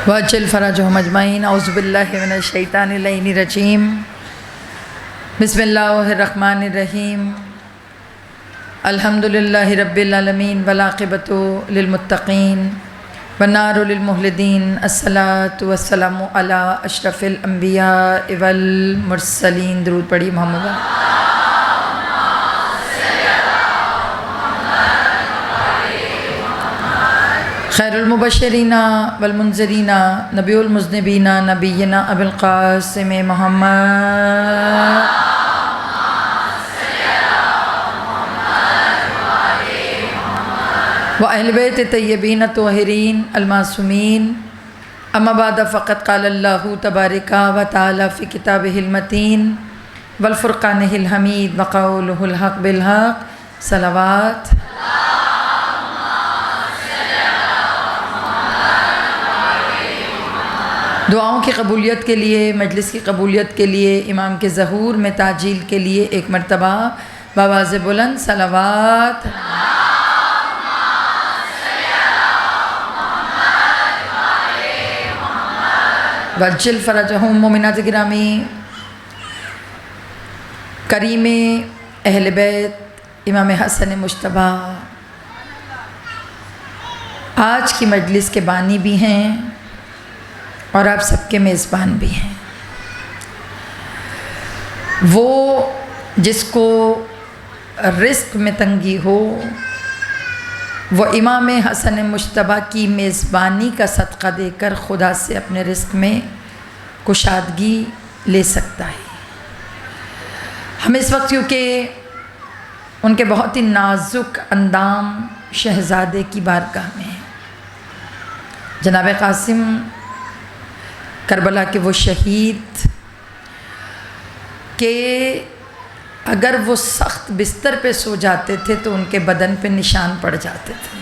واجل فرجهم اجمعین۔ اعوذ باللہ من الشیطان اللعین الرجیم۔ بسم اللہ الرحمن الرحیم۔ الحمدللہ رب العالمین والعاقبۃ للمتقین والنار للمخلدین۔ الصلاۃ والسلام علی اشرف الانبیاء والمرسلین۔ درود پڑھی محمد۔ خیر المبشرین والمنذرین نبی المذنبین نبینا ابی القاسم محمد و اہل بیت طیبین الطاہرین المعصومین۔ اما بعد فقد قال اللہ تبارک و تعالی فی کتابہ المتین والفرقانہ الحمید وقولہ الحق بالحق۔ صلوات۔ دعاؤں کی قبولیت کے لیے، مجلس کی قبولیت کے لیے، امام کے ظہور میں تعجیل کے لیے ایک مرتبہ بآواز بلند صلوات۔ وجل فرجہم۔ مومنات گرامی، کریم اہل بیت امام حسن مجتبیٰ آج کی مجلس کے بانی بھی ہیں اور آپ سب کے میزبان بھی ہیں۔ وہ جس کو رزق میں تنگی ہو وہ امام حسن مجتبیٰ کی میزبانی کا صدقہ دے کر خدا سے اپنے رزق میں کشادگی لے سکتا ہے۔ ہم اس وقت کیونکہ ان کے بہت ہی نازک اندام شہزادے کی بارگاہ میں ہیں، جناب قاسم کربلا کے وہ شہید کہ اگر وہ سخت بستر پہ سو جاتے تھے تو ان کے بدن پہ نشان پڑ جاتے تھے،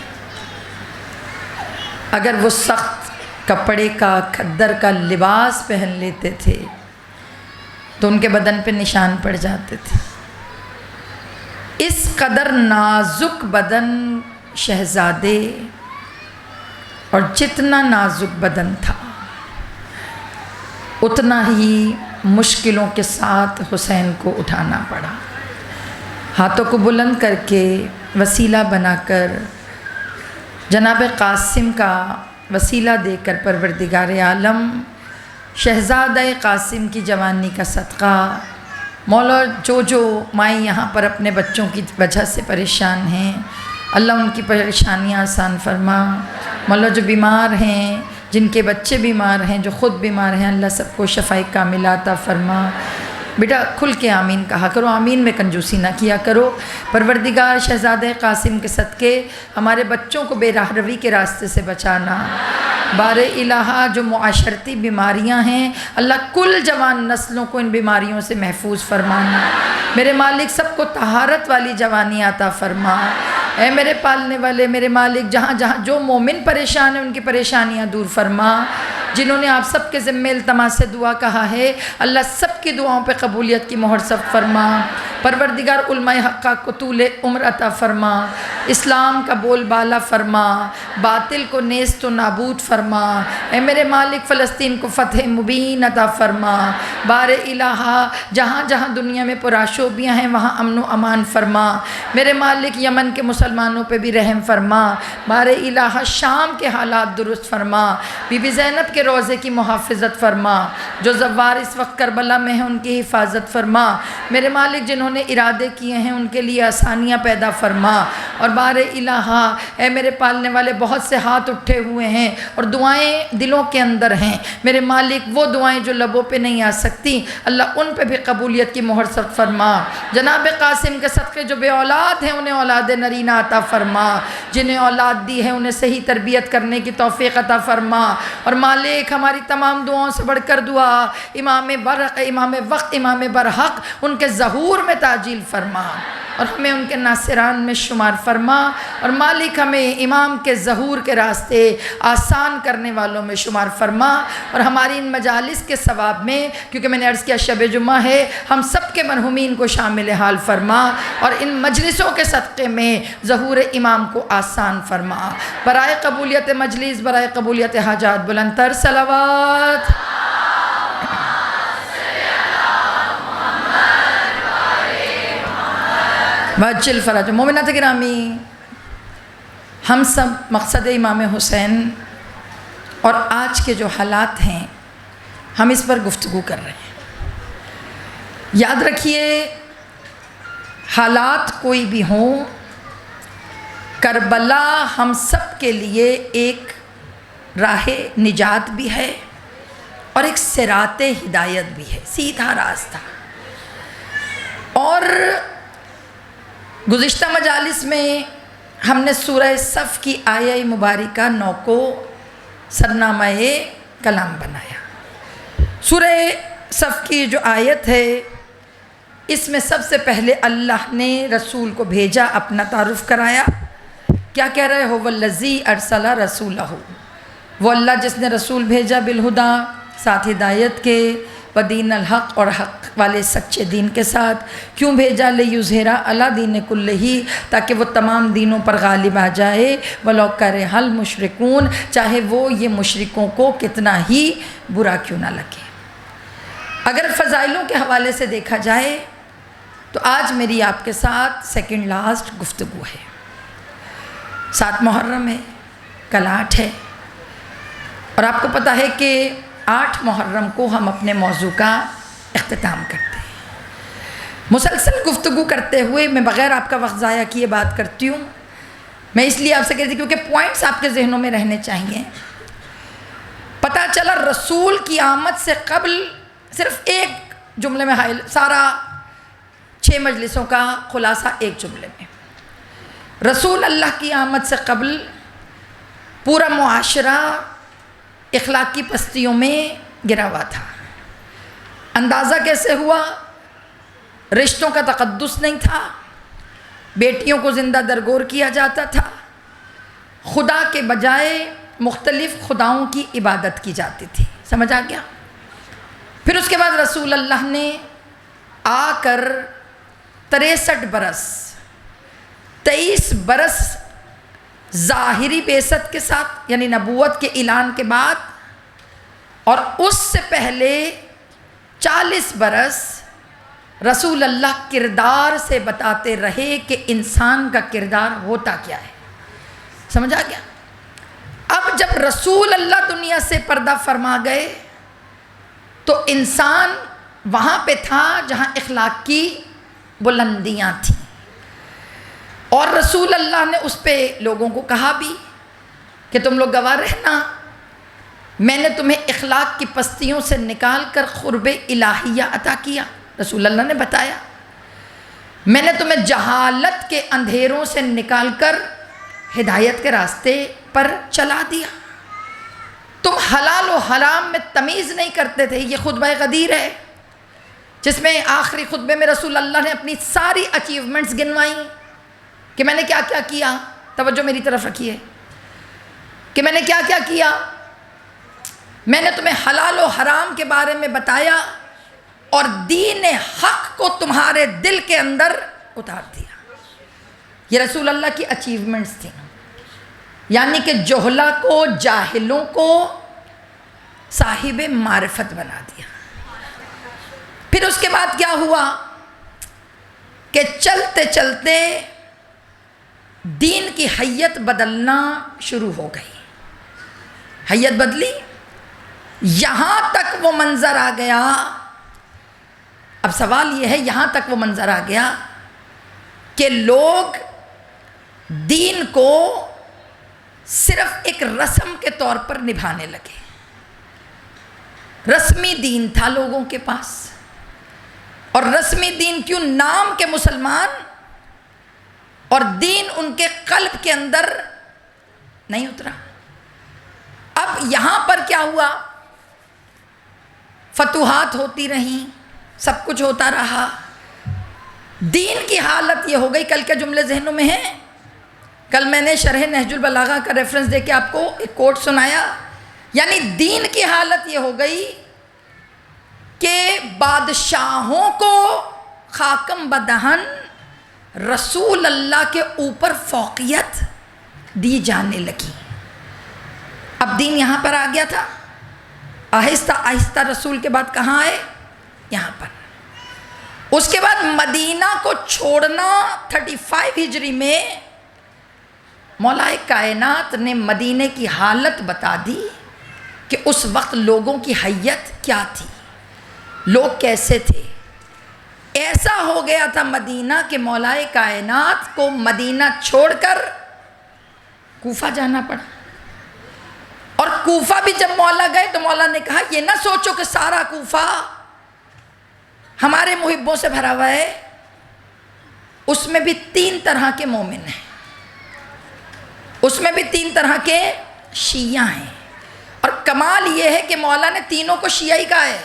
اگر وہ سخت کپڑے کا کھدر کا لباس پہن لیتے تھے تو ان کے بدن پہ نشان پڑ جاتے تھے۔ اس قدر نازک بدن شہزادے، اور جتنا نازک بدن تھا اتنا ہی مشکلوں کے ساتھ حسین کو اٹھانا پڑا۔ ہاتھوں کو بلند کر کے وسیلہ بنا کر جناب قاسم کا وسیلہ دے کر پروردگار عالم شہزادہ قاسم کی جوانی کا صدقہ مولا جو مائیں یہاں پر اپنے بچوں کی وجہ سے پریشان ہیں، اللہ ان کی پریشانیاں آسان فرما۔ مولا جو بیمار ہیں، جن کے بچے بیمار ہیں، جو خود بیمار ہیں، اللہ سب کو شفاء کاملہ عطا فرما۔ بیٹا کھل کے آمین کہا کرو، آمین میں کنجوسی نہ کیا کرو۔ پروردگار شہزادہ قاسم کے صدقے ہمارے بچوں کو بے راہ روی کے راستے سے بچانا۔ بار الہا جو معاشرتی بیماریاں ہیں، اللہ کل جوان نسلوں کو ان بیماریوں سے محفوظ فرمانا۔ میرے مالک سب کو طہارت والی جوانی عطا فرما۔ اے میرے پالنے والے، میرے مالک جہاں جہاں جو مومن پریشان ہیں ان کی پریشانیاں دور فرما۔ جنہوں نے آپ سب کے ذمہ التماس سے دعا کہا ہے، اللہ سب کی دعاؤں پہ قبولیت کی مہر سب فرما۔ پروردگار علماء حقہ کو طول عمر عطا فرما، اسلام کا بول بالا فرما، باطل کو نیست و نابود فرما۔ اے میرے مالک فلسطین کو فتح مبین عطا فرما۔ بار الہا جہاں جہاں دنیا میں پرآشوبیاں ہیں وہاں امن و امان فرما۔ میرے مالک یمن کے مسلمانوں پہ بھی رحم فرما۔ بار الہا شام کے حالات درست فرما۔ بی بی زینب کے روزے کی محافظت فرما۔ جو زوار اس وقت کربلا میں ہیں ان کی حفاظت فرما۔ میرے مالک جنہوں نے ارادے کیے ہیں ان کے لیے آسانیاں پیدا فرما۔ اور بار الہا اے میرے پالنے والے بہت سے ہاتھ اٹھے ہوئے ہیں اور دعائیں دلوں کے اندر ہیں، میرے مالک وہ دعائیں جو لبوں پہ نہیں آ سکتی اللہ ان پہ بھی قبولیت کی مہر سب فرما۔ جناب قاسم کے صدقے جو بے اولاد ہیں انہیں اولاد نرینہ عطا فرما، جنہیں اولاد دی ہے انہیں صحیح تربیت کرنے کی توفیق عطا فرما۔ اور مالک ہماری تمام دعاؤں سے بڑھ کر دعا امام برق، امام وقت، امام برحق ان کے ظہور میں تعجیل فرما۔ اور ہمیں ان کے ناصران میں شمار فرما، اور مالک ہمیں امام کے ظہور کے راستے آسان کرنے والوں میں شمار فرما، اور ہماری ان مجالس کے ثواب میں، کیونکہ میں نے عرض کیا شب جمعہ ہے، ہم سب کے مرحومین کو شامل حال فرما، اور ان مجلسوں کے صدقے میں ظہور امام کو آسان فرما، برائے قبولیت مجلس، برائے قبولیت حاجات، بلندتر صلوات۔ وعجل فرج۔ مومنات گرامی، ہم سب مقصد امام حسین اور آج کے جو حالات ہیں ہم اس پر گفتگو کر رہے ہیں۔ یاد رکھیے، حالات کوئی بھی ہوں، کربلا ہم سب کے لیے ایک راہ نجات بھی ہے اور ایک صراط ہدایت بھی ہے، سیدھا راستہ۔ اور گزشتہ مجالس میں ہم نے سورہ صف کی آیہ مبارکہ 9 کو سرنامہ کلام بنایا۔ سورہ صف کی جو آیت ہے، اس میں سب سے پہلے اللہ نے رسول کو بھیجا، اپنا تعارف کرایا۔ کیا کہہ رہے ہو؟ والذی ارسل رسولہ، وہ اللہ جس نے رسول بھیجا بالہدا، ساتھ ہدایت کے، ودین الحق، اور حق والے سچے دین کے ساتھ۔ کیوں بھیجا؟ لیظہرا علی دین کلہ، تاکہ وہ تمام دینوں پر غالب آ جائے، ولو کرہ المشرکون، چاہے وہ یہ مشرکوں کو کتنا ہی برا کیوں نہ لگے۔ اگر فضائلوں کے حوالے سے دیکھا جائے تو آج میری آپ کے ساتھ سیکنڈ لاسٹ گفتگو ہے۔ 7 محرم ہے، کل 8 ہے، اور آپ کو پتہ ہے کہ 8 محرم کو ہم اپنے موضوع کا اختتام کرتے ہیں۔ مسلسل گفتگو کرتے ہوئے میں بغیر آپ کا وقت ضائع کیے بات کرتی ہوں۔ میں اس لیے آپ سے کہتی ہوں کیونکہ پوائنٹس آپ کے ذہنوں میں رہنے چاہیے۔ پتہ چلا رسول کی آمد سے قبل، صرف ایک جملے میں سارا 6 مجلسوں کا خلاصہ ایک جملے میں، رسول اللہ کی آمد سے قبل پورا معاشرہ اخلاقی پستیوں میں گرا ہوا تھا۔ اندازہ کیسے ہوا؟ رشتوں کا تقدس نہیں تھا، بیٹیوں کو زندہ درگور کیا جاتا تھا، خدا کے بجائے مختلف خداؤں کی عبادت کی جاتی تھی۔ سمجھ آ گیا؟ پھر اس کے بعد رسول اللہ نے آ کر 63 برس، 23 برس ظاہری بعثت کے ساتھ، یعنی نبوت کے اعلان کے بعد، اور اس سے پہلے 40 برس رسول اللہ کردار سے بتاتے رہے کہ انسان کا کردار ہوتا کیا ہے۔ سمجھ آ گیا؟ اب جب رسول اللہ دنیا سے پردہ فرما گئے تو انسان وہاں پہ تھا جہاں اخلاق کی بلندیاں تھیں، اور رسول اللہ نے اس پہ لوگوں کو کہا بھی کہ تم لوگ گواہ رہنا، میں نے تمہیں اخلاق کی پستیوں سے نکال کر قرب الہیہ عطا کیا۔ رسول اللہ نے بتایا، میں نے تمہیں جہالت کے اندھیروں سے نکال کر ہدایت کے راستے پر چلا دیا۔ تم حلال و حرام میں تمیز نہیں کرتے تھے۔ یہ خطبہ غدیر ہے جس میں آخری خطبے میں رسول اللہ نے اپنی ساری اچیومنٹس گنوائیں کہ میں نے کیا کیا کیا۔ توجہ میری طرف رکھیے کہ میں نے کیا کیا کیا۔ میں نے تمہیں حلال و حرام کے بارے میں بتایا اور دین حق کو تمہارے دل کے اندر اتار دیا۔ یہ رسول اللہ کی اچیومنٹس تھیں، یعنی کہ جہلا کو، جاہلوں کو صاحب معرفت بنا دیا۔ پھر اس کے بعد کیا ہوا کہ چلتے چلتے دین کی حیت بدلنا شروع ہو گئی۔ حیت بدلی، یہاں تک وہ منظر آ گیا۔ اب سوال یہ ہے، یہاں تک وہ منظر آ گیا کہ لوگ دین کو صرف ایک رسم کے طور پر نبھانے لگے۔ رسمی دین تھا لوگوں کے پاس، اور رسمی دین کیوں، نام کے مسلمان، اور دین ان کے قلب کے اندر نہیں اترا۔ اب یہاں پر کیا ہوا؟ فتوحات ہوتی رہیں، سب کچھ ہوتا رہا، دین کی حالت یہ ہو گئی، کل کے جملے ذہنوں میں ہیں؟ کل میں نے شرح نہج البلاغہ کا ریفرنس دے کے آپ کو ایک کوٹ سنایا، یعنی دین کی حالت یہ ہو گئی کہ بادشاہوں کو خاکم بدہن رسول اللہ کے اوپر فوقیت دی جانے لگی۔ اب دین یہاں پر آ گیا تھا، آہستہ آہستہ رسول کے بعد کہاں آئے؟ یہاں پر۔ اس کے بعد مدینہ کو چھوڑنا 35 ہجری میں مولا کائنات نے مدینہ کی حالت بتا دی کہ اس وقت لوگوں کی حیت کیا تھی، لوگ کیسے تھے۔ ایسا ہو گیا تھا مدینہ کہ مولا کائنات کو مدینہ چھوڑ کر کوفہ جانا پڑا، اور کوفہ بھی جب مولا گئے تو مولا نے کہا یہ نہ سوچو کہ سارا کوفہ ہمارے محبوں سے بھرا ہوا ہے، اس میں بھی 3 طرح کے مومن ہیں، اس میں بھی 3 طرح کے شیعہ ہیں، اور کمال یہ ہے کہ مولا نے تینوں کو شیعہ ہی کہا ہے،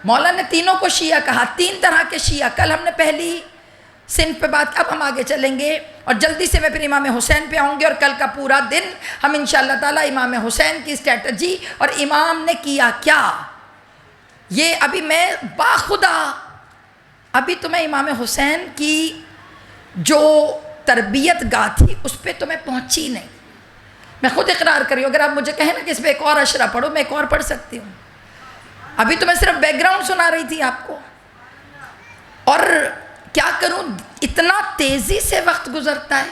مولا نے تینوں کو شیعہ کہا، 3 طرح کے شیعہ۔ کل ہم نے پہلی صنف پہ بات، اب ہم آگے چلیں گے اور جلدی سے میں پھر امام حسین پہ آؤں گے، اور کل کا پورا دن ہم انشاءاللہ تعالی امام حسین کی اسٹریٹجی اور امام نے کیا کیا، یہ ابھی میں باخدا ابھی تمہیں امام حسین کی جو تربیت گاہ تھی اس پہ تو میں پہنچی نہیں، میں خود اقرار کری ہوں۔ اگر آپ مجھے کہیں نا کہ اس پہ ایک اور اشرا پڑھو، میں ایک اور پڑھ سکتی ہوں، ابھی تو میں صرف بیک گراؤنڈ سنا رہی تھی آپ کو۔ اور کیا کروں، اتنا تیزی سے وقت گزرتا ہے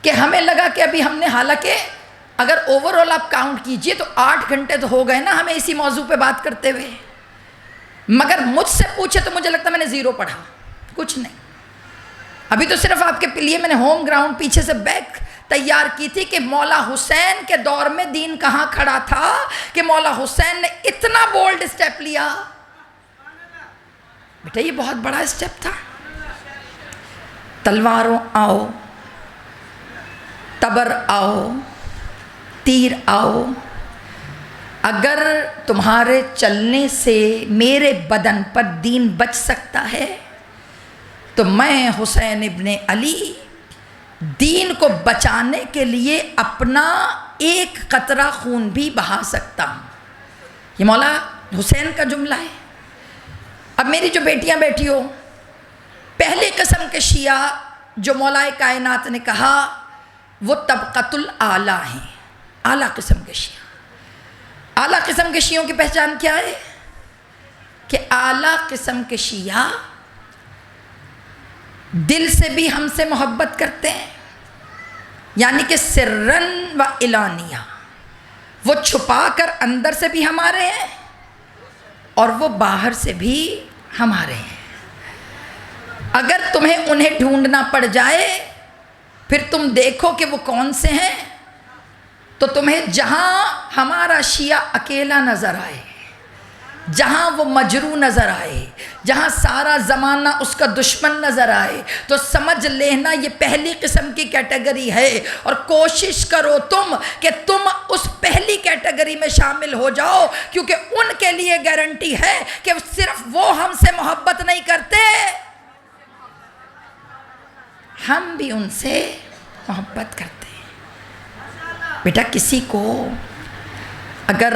کہ ہمیں لگا کہ ابھی ہم نے، حالانکہ اگر اوورآل آپ کاؤنٹ کیجئے تو 8 گھنٹے تو ہو گئے نا ہمیں اسی موضوع پہ بات کرتے ہوئے، مگر مجھ سے پوچھے تو مجھے لگتا ہے میں نے 0 پڑھا، کچھ نہیں۔ ابھی تو صرف آپ کے لیے میں نے ہوم گراؤنڈ پیچھے سے بیک تیار کی تھی کہ مولا حسین کے دور میں دین کہاں کھڑا تھا کہ مولا حسین نے اتنا بولڈ اسٹیپ لیا۔ بیٹا یہ بہت بڑا اسٹیپ تھا، تلواروں آؤ، تبر آؤ، تیر آؤ، اگر تمہارے چلنے سے میرے بدن پر دین بچ سکتا ہے تو میں حسین ابن علی دین کو بچانے کے لیے اپنا ایک قطرہ خون بھی بہا سکتا ہوں۔ یہ مولا حسین کا جملہ ہے۔ اب میری جو بیٹیاں بیٹھی ہو، پہلی قسم کے شیعہ جو مولا کائنات نے کہا وہ طبقۃ الاعلیٰ ہیں، اعلیٰ قسم کے شیعہ۔ اعلیٰ قسم کے شیعوں کی پہچان کیا ہے؟ کہ اعلیٰ قسم کے شیعہ دل سے بھی ہم سے محبت کرتے ہیں، یعنی کہ سرن و علانیہ، وہ چھپا کر اندر سے بھی ہمارے ہیں اور وہ باہر سے بھی ہمارے ہیں۔ اگر تمہیں انہیں ڈھونڈنا پڑ جائے پھر تم دیکھو کہ وہ کون سے ہیں، تو تمہیں جہاں ہمارا شیعہ اکیلا نظر آئے، جہاں وہ مجروح نظر آئے، جہاں سارا زمانہ اس کا دشمن نظر آئے، تو سمجھ لینا یہ پہلی قسم کی کیٹیگری ہے، اور کوشش کرو تم کہ تم اس پہلی کیٹیگری میں شامل ہو جاؤ، کیونکہ ان کے لیے گارنٹی ہے کہ صرف وہ ہم سے محبت نہیں کرتے، ہم بھی ان سے محبت کرتے ہیں۔ بیٹا کسی کو اگر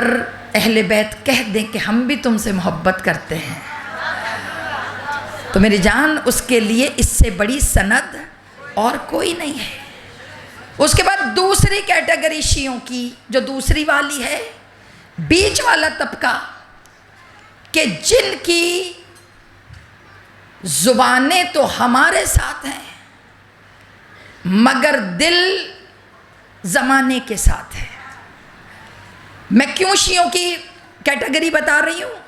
اہل بیت کہہ دیں کہ ہم بھی تم سے محبت کرتے ہیں تو میری جان اس کے لیے اس سے بڑی سند اور کوئی نہیں ہے۔ اس کے بعد دوسری کیٹیگری شیعوں کی جو دوسری والی ہے، بیچ والا طبقہ، کہ جن کی زبانیں تو ہمارے ساتھ ہیں مگر دل زمانے کے ساتھ ہے۔ میں کیوں شیعوں کی کیٹیگری بتا رہی ہوں،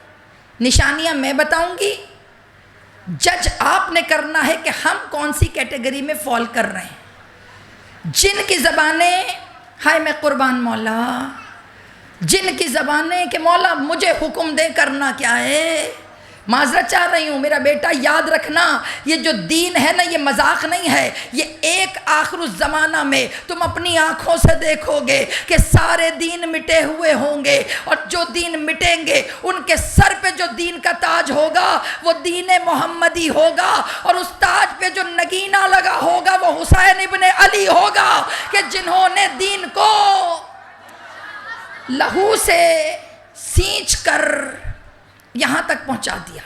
نشانیاں میں بتاؤں گی، جج آپ نے کرنا ہے کہ ہم کون سی کیٹیگری میں فال کر رہے ہیں۔ جن کی زبانیں ہائے میں قربان مولا، جن کی زبانیں کہ مولا مجھے حکم دے کرنا کیا ہے، معذرت چاہ رہی ہوں میرا بیٹا، یاد رکھنا یہ جو دین ہے نا یہ مذاق نہیں ہے، یہ ایک آخر الزمانہ میں تم اپنی آنکھوں سے دیکھو گے کہ سارے دین مٹے ہوئے ہوں گے، اور جو دین مٹیں گے ان کے سر پہ جو دین کا تاج ہوگا وہ دین محمدی ہوگا، اور اس تاج پہ جو نگینہ لگا ہوگا وہ حسین ابن علی ہوگا کہ جنہوں نے دین کو لہو سے سینچ کر یہاں تک پہنچا دیا۔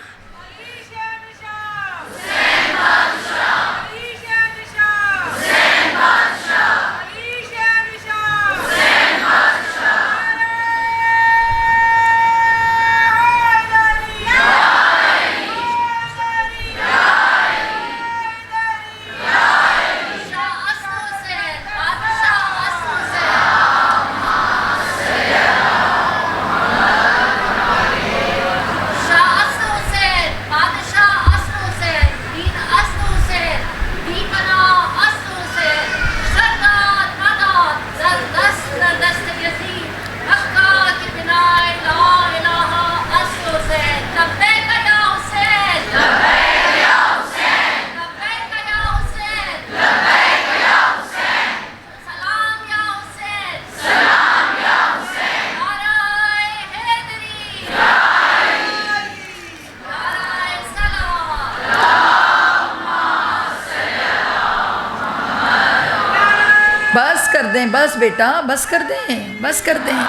بس بیٹا بس کر دیں، بس کر دیں،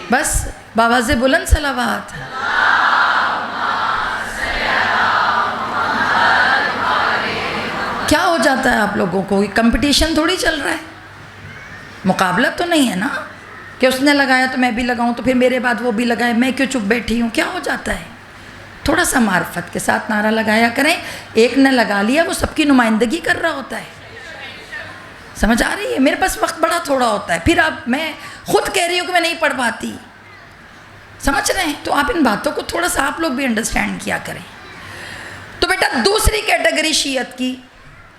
بس باواز بلند صلوات۔ کیا ہو جاتا ہے آپ لوگوں کو؟ کمپٹیشن تھوڑی چل رہا ہے، مقابلہ تو نہیں ہے نا کہ اس نے لگایا تو میں بھی لگاؤں، تو پھر میرے بعد وہ بھی لگائے، میں کیوں چپ بیٹھی ہوں؟ کیا ہو جاتا ہے؟ تھوڑا سا معرفت کے ساتھ نعرہ لگایا کریں۔ ایک نے لگا لیا وہ سب کی نمائندگی کر رہا ہوتا ہے، سمجھ آ رہی ہے؟ میرے پاس وقت بڑا تھوڑا ہوتا ہے، پھر اب میں خود کہہ رہی ہوں کہ میں نہیں پڑھ پاتی، سمجھ رہے ہیں؟ تو آپ ان باتوں کو تھوڑا سا آپ لوگ بھی انڈرسٹینڈ کیا کریں۔ تو بیٹا دوسری کیٹیگری شیعت کی،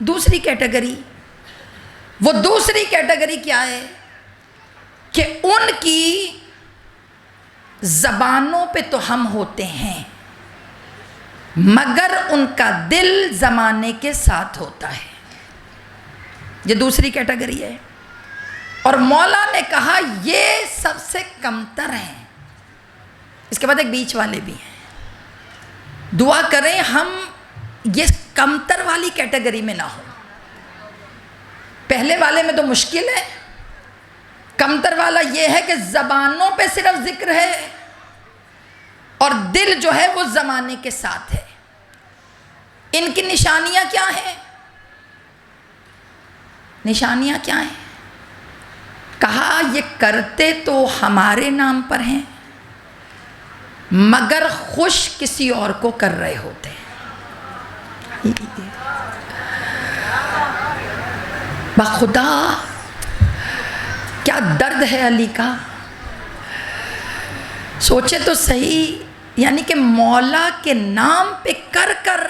دوسری کیٹیگری، وہ دوسری کیٹیگری کیا ہے کہ ان کی زبانوں پہ تو ہم ہوتے ہیں مگر ان کا دل زمانے کے ساتھ ہوتا ہے۔ یہ دوسری کیٹیگری ہے، اور مولا نے کہا یہ سب سے کمتر ہیں۔ اس کے بعد ایک بیچ والے بھی ہیں، دعا کریں ہم یہ کمتر والی کیٹیگری میں نہ ہو۔ پہلے والے میں تو مشکل ہے، کمتر والا یہ ہے کہ زبانوں پہ صرف ذکر ہے اور دل جو ہے وہ زمانے کے ساتھ ہے۔ ان کی نشانیاں کیا ہیں؟ نشانیاں کیا ہیں؟ کہا یہ کرتے تو ہمارے نام پر ہیں مگر خوش کسی اور کو کر رہے ہوتے ہیں۔ بخدا کیا درد ہے علی کا، سوچے تو صحیح، یعنی کہ مولا کے نام پہ کر کر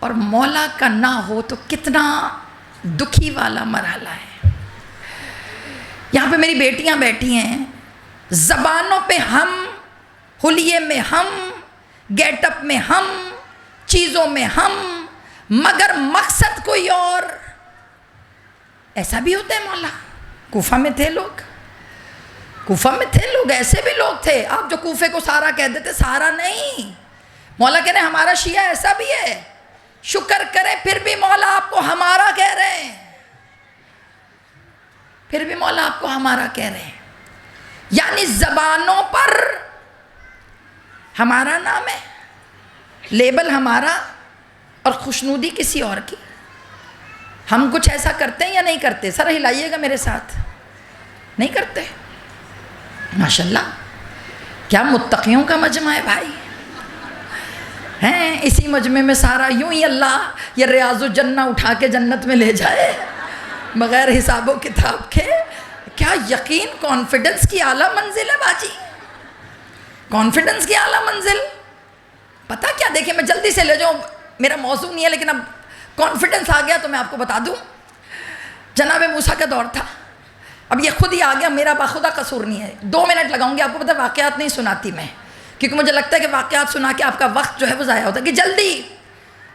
اور مولا کا نہ ہو تو کتنا دکھی والا مرحلہ ہے۔ یہاں پہ میری بیٹیاں بیٹھی ہیں، زبانوں پہ ہم، حلیے میں ہم، گیٹ اپ میں ہم، چیزوں میں ہم، مگر مقصد کوئی اور۔ ایسا بھی ہوتا ہے مولا؟ کوفہ میں تھے لوگ، کوفہ میں تھے لوگ، ایسے بھی لوگ تھے۔ آپ جو کوفے کو سارا کہہ دیتے، سارا نہیں، مولا کہہ رہے ہیں ہمارا شیعہ ایسا بھی ہے، شکر کریں پھر بھی مولا آپ کو ہمارا کہہ رہے ہیں، پھر بھی مولا آپ کو ہمارا کہہ رہے ہیں۔ یعنی زبانوں پر ہمارا نام ہے، لیبل ہمارا، اور خوشنودی کسی اور کی۔ ہم کچھ ایسا کرتے ہیں یا نہیں کرتے؟ سر ہلائیے گا میرے ساتھ، نہیں کرتے؟ ماشاءاللہ کیا متقیوں کا مجمع ہے بھائی، ہیں اسی مجمع میں سارا یوں ہی اللہ یہ ریاض الجنہ اٹھا کے جنت میں لے جائے بغیر حساب و کتاب کے۔ کیا یقین، کانفیڈنس کی اعلیٰ منزل ہے باجی، کانفیڈنس کی اعلیٰ منزل۔ پتہ کیا، دیکھیں میں جلدی سے لے جاؤں، میرا موضوع نہیں ہے لیکن اب کانفیڈنس آ گیا تو میں آپ کو بتا دوں۔ جناب موسیٰ کا دور تھا، اب یہ خود ہی آ گیا، میرا باخدا قصور نہیں ہے، 2 منٹ لگاؤں گی، آپ کو پتہ واقعات نہیں سناتی میں، کیونکہ مجھے لگتا ہے کہ واقعات سنا کے آپ کا وقت جو ہے وہ ضائع ہوتا ہے کہ جلدی.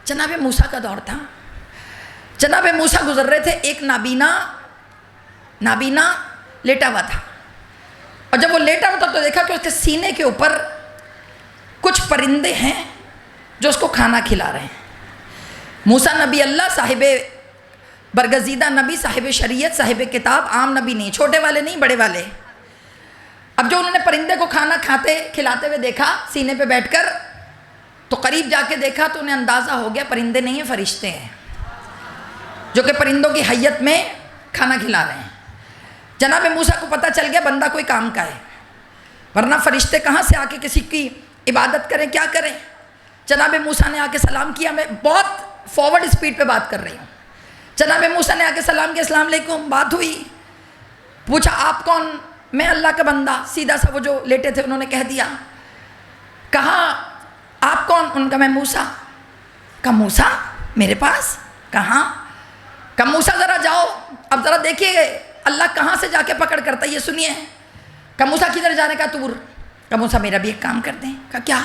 جناب موسیٰ کا دور تھا. جناب موسیٰ گزر رہے تھے. ایک نابینا لیٹا ہوا تھا, اور جب وہ لیٹا ہوا تھا تو دیکھا کہ اس کے سینے کے اوپر کچھ پرندے ہیں جو اس کو کھانا کھلا رہے ہیں. موسیٰ نبی اللہ, صاحب برگزیدہ نبی, صاحب شریعت, صاحب کتاب, عام نبی نہیں, چھوٹے والے نہیں, بڑے والے. اب جو انہوں نے پرندے کو کھانا کھلاتے ہوئے دیکھا سینے پہ بیٹھ کر, تو قریب جا کے دیکھا تو انہیں اندازہ ہو گیا پرندے نہیں ہیں, فرشتے ہیں جو کہ پرندوں کی حیت میں کھانا کھلا رہے ہیں. جناب موسیٰ کو پتہ چل گیا بندہ کوئی کام کا ہے, ورنہ فرشتے کہاں سے آ کے کسی کی عبادت کریں, کیا کریں. جناب موسیٰ نے آ کے سلام کیا. میں بہت فارورڈ اسپیڈ پہ بات کر رہی ہوں. جناب موسیٰ نے آ کے سلام کیا, السلام علیکم. بات ہوئی, پوچھا آپ کون؟ میں اللہ کا بندہ. سیدھا سا وہ جو لیٹے تھے انہوں نے کہہ دیا. کہا آپ کون؟ ان کا میں موسیٰ. کہا موسیٰ میرے پاس؟ کہاں؟ کہا موسیٰ ذرا جاؤ, اب ذرا دیکھیے اللہ کہاں سے جا کے پکڑ کرتا ہے, یہ سنیے. کہا موسیٰ کدھر جانے کا تور؟ کہا موسیٰ میرا بھی ایک کام کر دیں. کہا کیا؟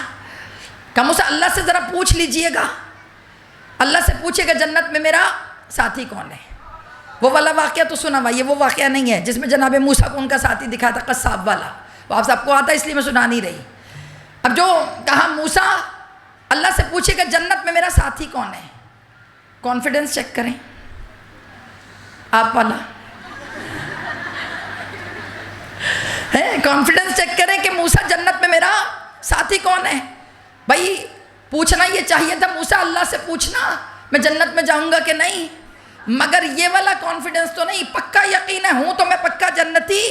کہا موسیٰ اللہ سے ذرا پوچھ لیجئے گا, اللہ سے پوچھے گا جنت میں میرا ساتھی کون ہے. وہ والا واقعہ تو سنا ہوا, یہ وہ واقعہ نہیں ہے جس میں جناب موسیٰ کو ان کا ساتھی دکھا تھا قصاب والا, وہ آپ سب کو آتا ہے اس لیے میں سنا نہیں رہی. اب جو کہا موسیٰ اللہ سے پوچھے گا جنت میں میرا ساتھی کون ہے. کانفیڈنس چیک کریں آپ والا ہے, کانفیڈنس چیک کریں کہ موسیٰ جنت میں میرا ساتھی کون ہے. بھائی پوچھنا یہ چاہیے تھا موسیٰ اللہ سے پوچھنا میں جنت میں جاؤں گا کہ نہیں, مگر یہ والا کانفیڈنس تو نہیں, پکا یقین ہے ہوں تو میں پکا جنتی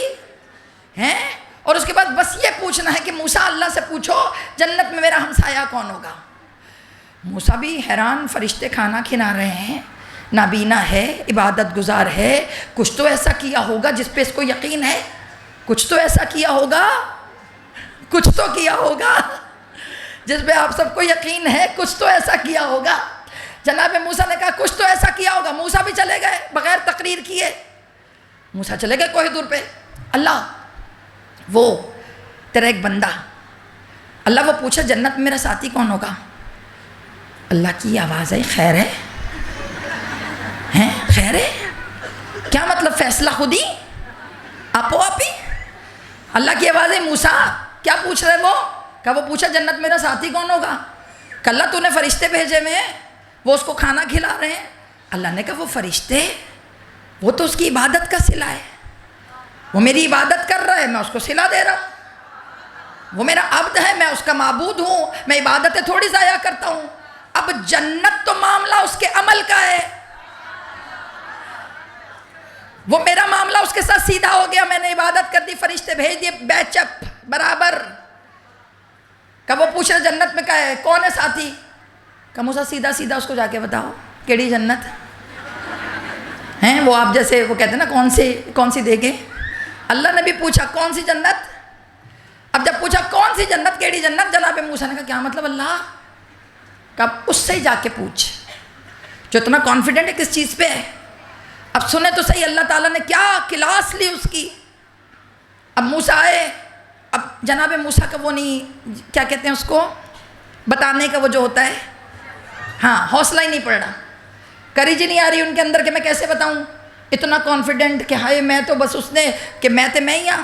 ہیں. اور اس کے بعد بس یہ پوچھنا ہے کہ موسیٰ اللہ سے پوچھو جنت میں میرا ہمسایہ کون ہوگا. موسیٰ بھی حیران, فرشتے کھانا کھلا رہے ہیں, نابینا ہے, عبادت گزار ہے, کچھ تو ایسا کیا ہوگا جس پہ اس کو یقین ہے, کچھ تو ایسا کیا ہوگا, کچھ تو کیا ہوگا جس پہ آپ سب کو یقین ہے, کچھ تو ایسا کیا ہوگا. جناب موسیٰ نے کہا کچھ تو ایسا کیا ہوگا. موسیٰ بھی چلے گئے بغیر تقریر کیے. موسیٰ چلے گئے کوہ دور پہ. اللہ وہ تیرا ایک بندہ, اللہ وہ پوچھا جنت میں میرا ساتھی کون ہوگا. اللہ کی آواز ہے, خیر ہے ہیں, خیر ہے, کیا مطلب فیصلہ خود ہی آپو آپ ہی. اللہ کی آواز ہے, موسیٰ کیا پوچھ رہے وہ؟ کہا وہ پوچھا جنت میرا ساتھی کون ہوگا. کہ اللہ تو نے فرشتے بھیجے ہوئے ہیں, وہ اس کو کھانا کھلا رہے ہیں. اللہ نے کہا وہ فرشتے, وہ تو اس کی عبادت کا صلہ ہے, وہ میری عبادت کر رہا ہے, میں اس کو صلہ دے رہا ہوں. وہ میرا عبد ہے, میں اس کا معبود ہوں, میں عبادتیں تھوڑی ضائع کرتا ہوں. اب جنت تو معاملہ اس کے عمل کا ہے, وہ میرا معاملہ اس کے ساتھ سیدھا ہو گیا. میں نے عبادت کر دی, فرشتے بھیج دیے, بیچ اپ برابر. کہ وہ پوچھ رہے جنت میں کیا ہے, کون ہے ساتھی. کہ موسیٰ سیدھا سیدھا اس کو جا کے بتاؤ کیڑی جنت ہیں. وہ آپ جیسے وہ کہتے ہیں نا کون سی دے گے. اللہ نے بھی پوچھا کون سی جنت. اب جب پوچھا کون سی جنت, کیڑی جنت, جناب موسیٰ نے کہا کیا مطلب اللہ. کہ اس سے جا کے پوچھ جو اتنا کانفیڈنٹ ہے کس چیز پہ ہے. اب سنیں تو صحیح اللہ تعالیٰ نے کیا کلاس لی اس کی. اب موسیٰ آئے, اب جناب موسیٰ کا وہ نہیں, کیا کہتے ہیں اس کو, بتانے کا وہ جو ہوتا ہے, ہاں حوصلہ ہی نہیں پڑ رہا, کریج نہیں آ رہی ان کے اندر کہ میں کیسے بتاؤں. اتنا کانفیڈنٹ کہ ہائے میں تو بس اس نے کہ میں تو میں ہی ہاں.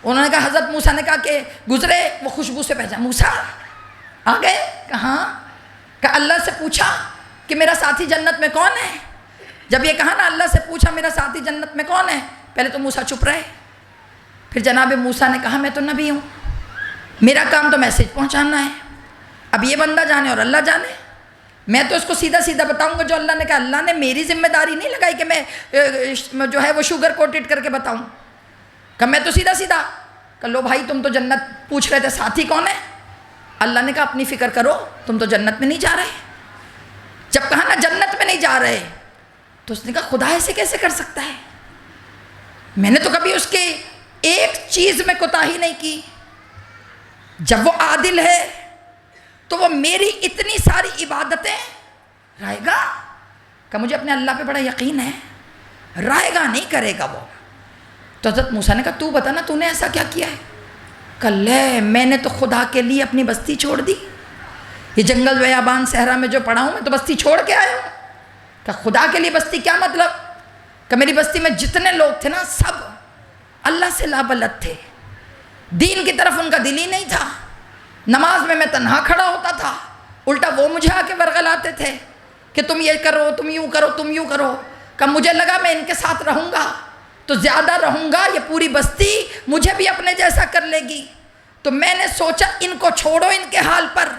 انہوں نے کہا حضرت موسیٰ نے کہا کہ گزرے وہ خوشبو سے پہچان. موسیٰ آ گئے. کہاں؟ کہ اللہ سے پوچھا کہ میرا ساتھی جنت میں کون ہے. جب یہ کہا نا اللہ سے پوچھا میرا ساتھی جنت میں کون ہے, پہلے تو موسیٰ چپ رہے. پھر جناب موسیٰ نے کہا میں تو نبی ہوں, میرا کام تو میسیج پہنچانا ہے. اب یہ بندہ جانے اور اللہ جانے, میں تو اس کو سیدھا سیدھا بتاؤں گا جو اللہ نے کہا. اللہ نے میری ذمہ داری نہیں لگائی کہ میں جو ہے وہ شوگر کوٹڈ کر کے بتاؤں. کہ میں تو سیدھا سیدھا کہ لو بھائی تم تو جنت پوچھ رہے تھے, ساتھی کون ہے. اللہ نے کہا اپنی فکر کرو, تم تو جنت میں نہیں جا رہے. جب کہا نا جنت میں نہیں جا رہے, تو اس نے کہا خدا ایسے کیسے کر سکتا ہے. میں نے تو کبھی اس کے ایک چیز میں کوتاہی نہیں کی. جب وہ عادل ہے تو وہ میری اتنی ساری عبادتیں رائے گا. کہ مجھے اپنے اللہ پہ بڑا یقین ہے, رائے گا نہیں کرے گا وہ. تو حضرت موسیٰ نے کہا تو بتا نا تو نے ایسا کیا کیا ہے. کہ لے میں نے تو خدا کے لیے اپنی بستی چھوڑ دی، یہ جنگل بیابان صحرا میں جو پڑا ہوں میں تو بستی چھوڑ کے آیا ہوں، کہ خدا کے لیے بستی کیا مطلب، کہ میری بستی میں جتنے لوگ تھے نا سب اللہ سے لابلد تھے، دین کی طرف ان کا دل ہی نہیں تھا، نماز میں تنہا کھڑا ہوتا تھا، الٹا وہ مجھے آ کے ورغلاتے تھے کہ تم یہ کرو، تم یوں کرو، تم یوں کرو، کہ مجھے لگا میں ان کے ساتھ رہوں گا تو زیادہ رہوں گا، یہ پوری بستی مجھے بھی اپنے جیسا کر لے گی، تو میں نے سوچا ان کو چھوڑو ان کے حال پر،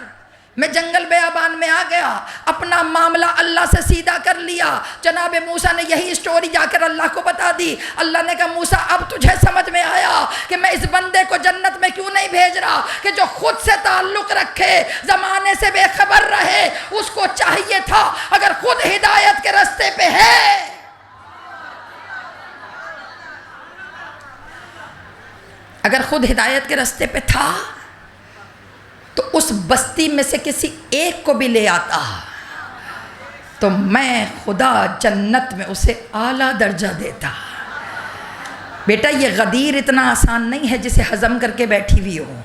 میں جنگل بیابان میں آ گیا، اپنا معاملہ اللہ سے سیدھا کر لیا۔ جناب موسیٰ نے یہی سٹوری جا کر اللہ کو بتا دی، اللہ نے کہا موسیٰ اب تجھے سمجھ میں آیا کہ میں اس بندے کو جنت میں کیوں نہیں بھیج رہا، کہ جو خود سے تعلق رکھے، زمانے سے بے خبر رہے، اس کو چاہیے تھا اگر خود ہدایت کے راستے پہ ہے، اگر خود ہدایت کے راستے پہ تھا تو اس بستی میں سے کسی ایک کو بھی لے آتا تو میں خدا جنت میں اسے اعلیٰ درجہ دیتا۔ بیٹا یہ غدیر اتنا آسان نہیں ہے جسے ہضم کر کے بیٹھی ہوئی ہو،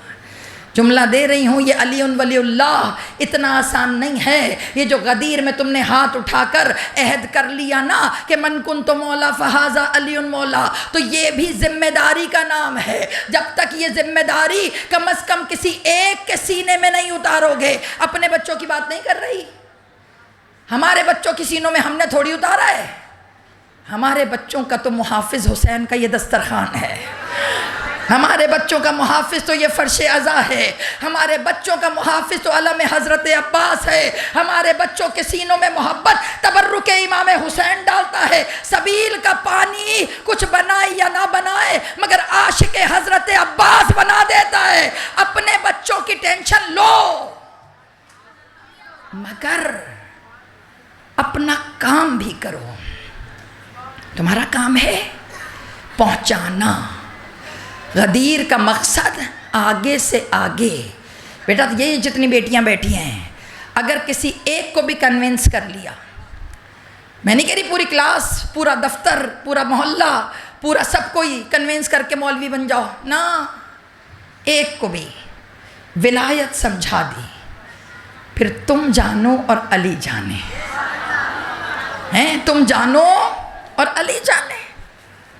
جملہ دے رہی ہوں، یہ علی ولی اللہ اتنا آسان نہیں ہے، یہ جو غدیر میں تم نے ہاتھ اٹھا کر عہد کر لیا نا کہ من کنت مولا فہذا علی مولا، تو یہ بھی ذمہ داری کا نام ہے، جب تک یہ ذمہ داری کم از کم کسی ایک کے سینے میں نہیں اتارو گے۔ اپنے بچوں کی بات نہیں کر رہی، ہمارے بچوں کی سینوں میں ہم نے تھوڑی اتارا ہے، ہمارے بچوں کا تو محافظ حسین کا یہ دسترخوان ہے، ہمارے بچوں کا محافظ تو یہ فرش عزا ہے، ہمارے بچوں کا محافظ تو علم حضرت عباس ہے، ہمارے بچوں کے سینوں میں محبت تبرک امام حسین ڈالتا ہے۔ سبیل کا پانی کچھ بنائے یا نہ بنائے مگر عاشق حضرت عباس بنا دیتا ہے۔ اپنے بچوں کی ٹینشن لو مگر اپنا کام بھی کرو، تمہارا کام ہے پہنچانا۔ غدیر کا مقصد آگے سے آگے، بیٹا یہ جتنی بیٹیاں بیٹھی ہیں اگر کسی ایک کو بھی کنونس کر لیا، میں نہیں کہہ رہی پوری کلاس، پورا دفتر، پورا محلہ، پورا سب کوئی کنونس کر کے مولوی بن جاؤ، نا، ایک کو بھی ولایت سمجھا دی، پھر تم جانو اور علی جانے ہیں، تم جانو اور علی جانے،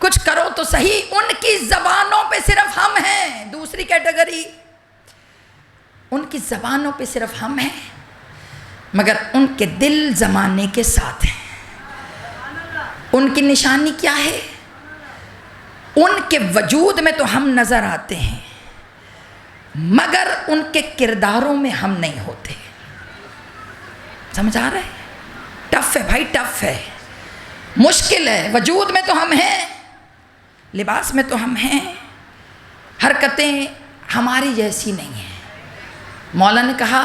کچھ کرو تو صحیح۔ ان کی زبانوں پہ صرف ہم ہیں، دوسری کیٹیگری، ان کی زبانوں پہ صرف ہم ہیں مگر ان کے دل زمانے کے ساتھ ہیں۔ ان کی نشانی کیا ہے؟ ان کے وجود میں تو ہم نظر آتے ہیں مگر ان کے کرداروں میں ہم نہیں ہوتے۔ سمجھ آ رہا ہے؟ ٹف ہے بھائی، ٹف ہے، مشکل ہے۔ وجود میں تو ہم ہیں، لباس میں تو ہم ہیں، حرکتیں ہماری جیسی نہیں ہیں۔ مولا نے کہا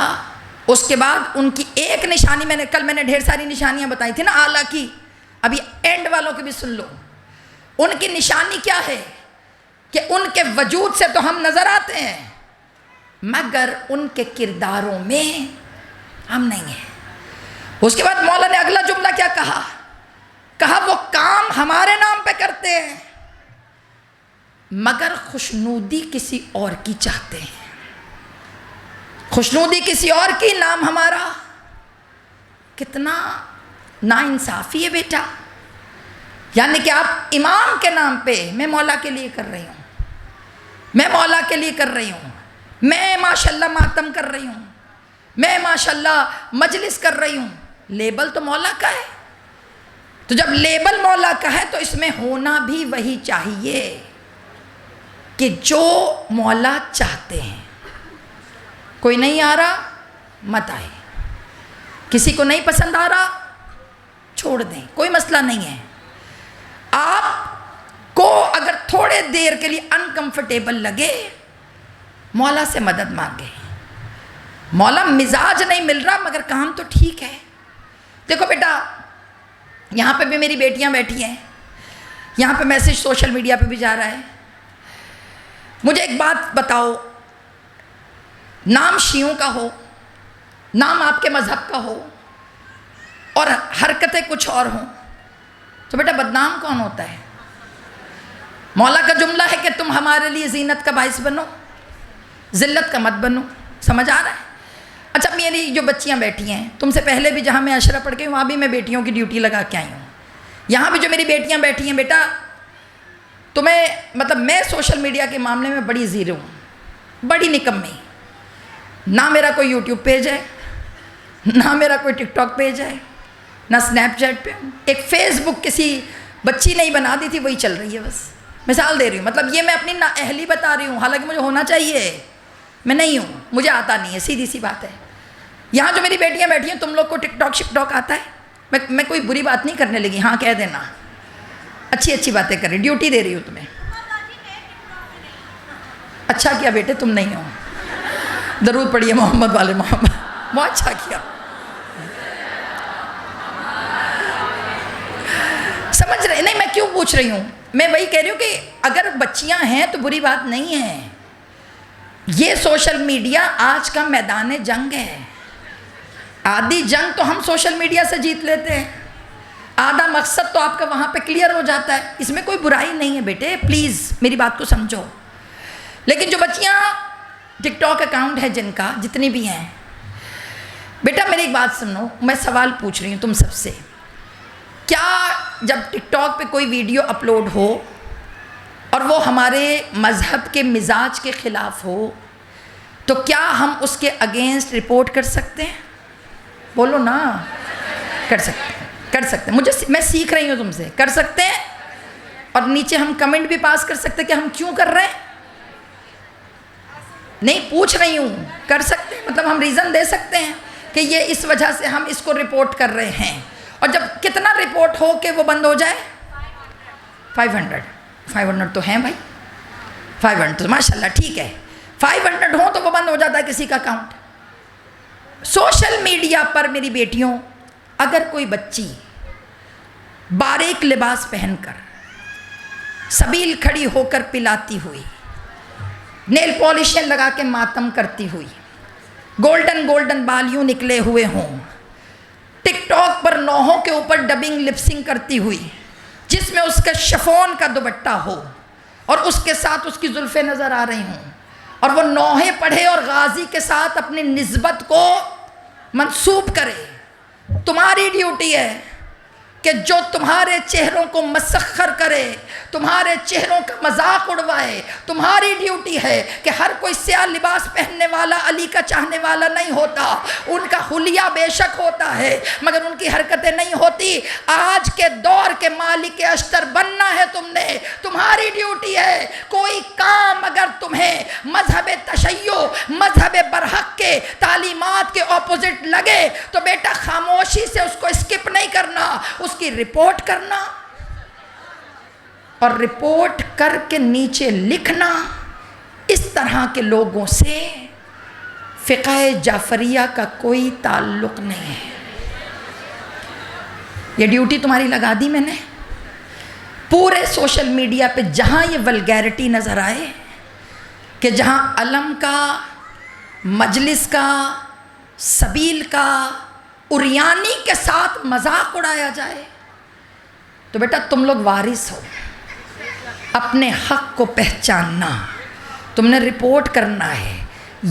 اس کے بعد ان کی ایک نشانی، کل میں نے ڈھیر ساری نشانیاں بتائی تھی نا اعلیٰ کی، ابھی اینڈ والوں کی بھی سن لو۔ ان کی نشانی کیا ہے کہ ان کے وجود سے تو ہم نظر آتے ہیں مگر ان کے کرداروں میں ہم نہیں ہیں۔ اس کے بعد مولا نے اگلا جملہ کیا کہا؟ کہا وہ کام ہمارے نام پہ کرتے ہیں مگر خوشنودی کسی اور کی چاہتے ہیں، خوشنودی کسی اور کی، نام ہمارا۔ کتنا ناانصافی ہے بیٹا، یعنی کہ آپ امام کے نام پہ، میں مولا کے لیے کر رہی ہوں، میں مولا کے لیے کر رہی ہوں، میں ماشاءاللہ ماتم کر رہی ہوں، میں ماشاءاللہ مجلس کر رہی ہوں، لیبل تو مولا کا ہے۔ تو جب لیبل مولا کا ہے تو اس میں ہونا بھی وہی چاہیے کہ جو مولا چاہتے ہیں۔ کوئی نہیں آ رہا مت آئے، کسی کو نہیں پسند آ رہا چھوڑ دیں، کوئی مسئلہ نہیں ہے۔ آپ کو اگر تھوڑے دیر کے لیے انکمفرٹیبل لگے، مولا سے مدد مانگے۔ مولا مزاج نہیں مل رہا مگر کام تو ٹھیک ہے۔ دیکھو بیٹا یہاں پہ بھی میری بیٹیاں بیٹھی ہیں، یہاں پہ میسیج سوشل میڈیا پہ بھی جا رہا ہے۔ مجھے ایک بات بتاؤ، نام شیعوں کا ہو، نام آپ کے مذہب کا ہو اور حرکتیں کچھ اور ہوں تو بیٹا بدنام کون ہوتا ہے؟ مولا کا جملہ ہے کہ تم ہمارے لیے زینت کا باعث بنو، ذلت کا مت بنو. سمجھ آ رہا ہے؟ اچھا میری جو بچیاں بیٹھی ہیں، تم سے پہلے بھی جہاں میں عشرہ پڑھ کے وہاں بھی میں بیٹیوں کی ڈیوٹی لگا کے آئی ہوں. یہاں بھی جو میری بیٹیاں بیٹھی ہیں، بیٹا تمہیں مطلب میں سوشل میڈیا کے معاملے میں بڑی زیرو ہوں، بڑی نکمی. نہ میرا کوئی یوٹیوب پیج ہے، نہ میرا کوئی ٹک ٹاک پیج ہے، نہ اسنیپ چیٹ پہ ہوں. ایک فیس بک کسی بچی نے ہی بنا دی تھی، وہی چل رہی ہے. بس مثال دے رہی ہوں، مطلب یہ میں اپنی نااہلی بتا رہی ہوں، حالانکہ مجھے ہونا چاہیے. میں نہیں ہوں، مجھے آتا نہیں ہے، سیدھی سی بات ہے. یہاں جو میری بیٹیاں بیٹھی ہیں، تم لوگ کو ٹک ٹاک شک ٹاک آتا ہے؟ میں کوئی بری بات نہیں کرنے لگی، ہاں کہہ دینا، اچھی باتیں کر رہی، ڈیوٹی دے رہی ہوں تمہیں. اچھا کیا بیٹے تم نہیں ہو. درود پڑھیے محمد والے محمد. بہت اچھا کیا. سمجھ رہے نہیں میں کیوں پوچھ رہی ہوں؟ میں وہی کہہ رہی ہوں کہ اگر بچیاں ہیں تو بری بات نہیں ہے. یہ سوشل میڈیا آج کا میدان جنگ ہے. آدھی جنگ تو ہم سوشل میڈیا سے جیت لیتے ہیں، آدھا مقصد تو آپ کا وہاں پہ کلیئر ہو جاتا ہے. اس میں کوئی برائی نہیں ہے بیٹے، پلیز میری بات کو سمجھو. لیکن جو بچیاں ٹک ٹاک اکاؤنٹ ہے جن کا، جتنی بھی ہیں، بیٹا میری ایک بات سنو، میں سوال پوچھ رہی ہوں تم سب سے. کیا جب ٹک ٹاک پہ کوئی ویڈیو اپلوڈ ہو اور وہ ہمارے مذہب کے مزاج کے خلاف ہو تو کیا ہم اس کے اگینسٹ رپورٹ کر سکتے ہیں؟ بولو نا. کر سکتے ہیں. میں سیکھ رہی ہوں تم سے. کر سکتے ہیں. اور نیچے ہم کمنٹ بھی پاس کر سکتے ہیں کہ ہم کیوں کر رہے ہیں. نہیں پوچھ رہی ہوں، کر سکتے ہیں مطلب ہم ریزن دے سکتے ہیں کہ یہ اس وجہ سے ہم اس کو رپورٹ کر رہے ہیں. اور جب کتنا رپورٹ ہو کہ وہ بند ہو جائے؟ 500 تو ہیں بھائی، 500 تو ماشاءاللہ ٹھیک ہے. 500 ہوں تو وہ بند ہو جاتا ہے کسی کا اکاؤنٹ. سوشل میڈیا پر میری بیٹیوں، اگر کوئی بچی باریک لباس پہن کر، سبیل کھڑی ہو کر پلاتی ہوئی، نیل پالشیں لگا کے ماتم کرتی ہوئی، گولڈن بالیوں نکلے ہوئے ہوں، ٹک ٹاک پر نوحوں کے اوپر ڈبنگ لپسنگ کرتی ہوئی، جس میں اس کا شفون کا دوپٹہ ہو اور اس کے ساتھ اس کی زلفیں نظر آ رہی ہوں، اور وہ نوحے پڑھے اور غازی کے ساتھ اپنی نسبت کو منسوب کرے، تمہاری ڈیوٹی ہے کہ جو تمہارے چہروں کو مسخر کرے، تمہارے چہروں کا مذاق اڑوائے، تمہاری ڈیوٹی ہے کہ ہر کوئی سیاہ لباس پہننے والا علی کا چاہنے والا نہیں ہوتا. ان کا حلیہ بے شک ہوتا ہے مگر ان کی حرکتیں نہیں ہوتی. آج کے دور کے مالک اشتر بننا ہے تم نے. تمہاری ڈیوٹی ہے کوئی کام اگر تمہیں مذہب تشیع، مذہب برحق کے تعلیمات کے اپوزٹ لگے تو بیٹا خاموشی سے اس کو اسکپ نہیں کرنا، اس کی رپورٹ کرنا، اور رپورٹ کر کے نیچے لکھنا اس طرح کے لوگوں سے فقہ جعفریہ کا کوئی تعلق نہیں ہے. یہ ڈیوٹی تمہاری لگا دی میں نے. پورے سوشل میڈیا پہ جہاں یہ ولگیرٹی نظر آئے کہ جہاں علم کا، مجلس کا، سبیل کا، اریانی کے ساتھ مذاق اڑایا جائے تو بیٹا تم لوگ وارث ہو. اپنے حق کو پہچاننا، تم نے رپورٹ کرنا ہے.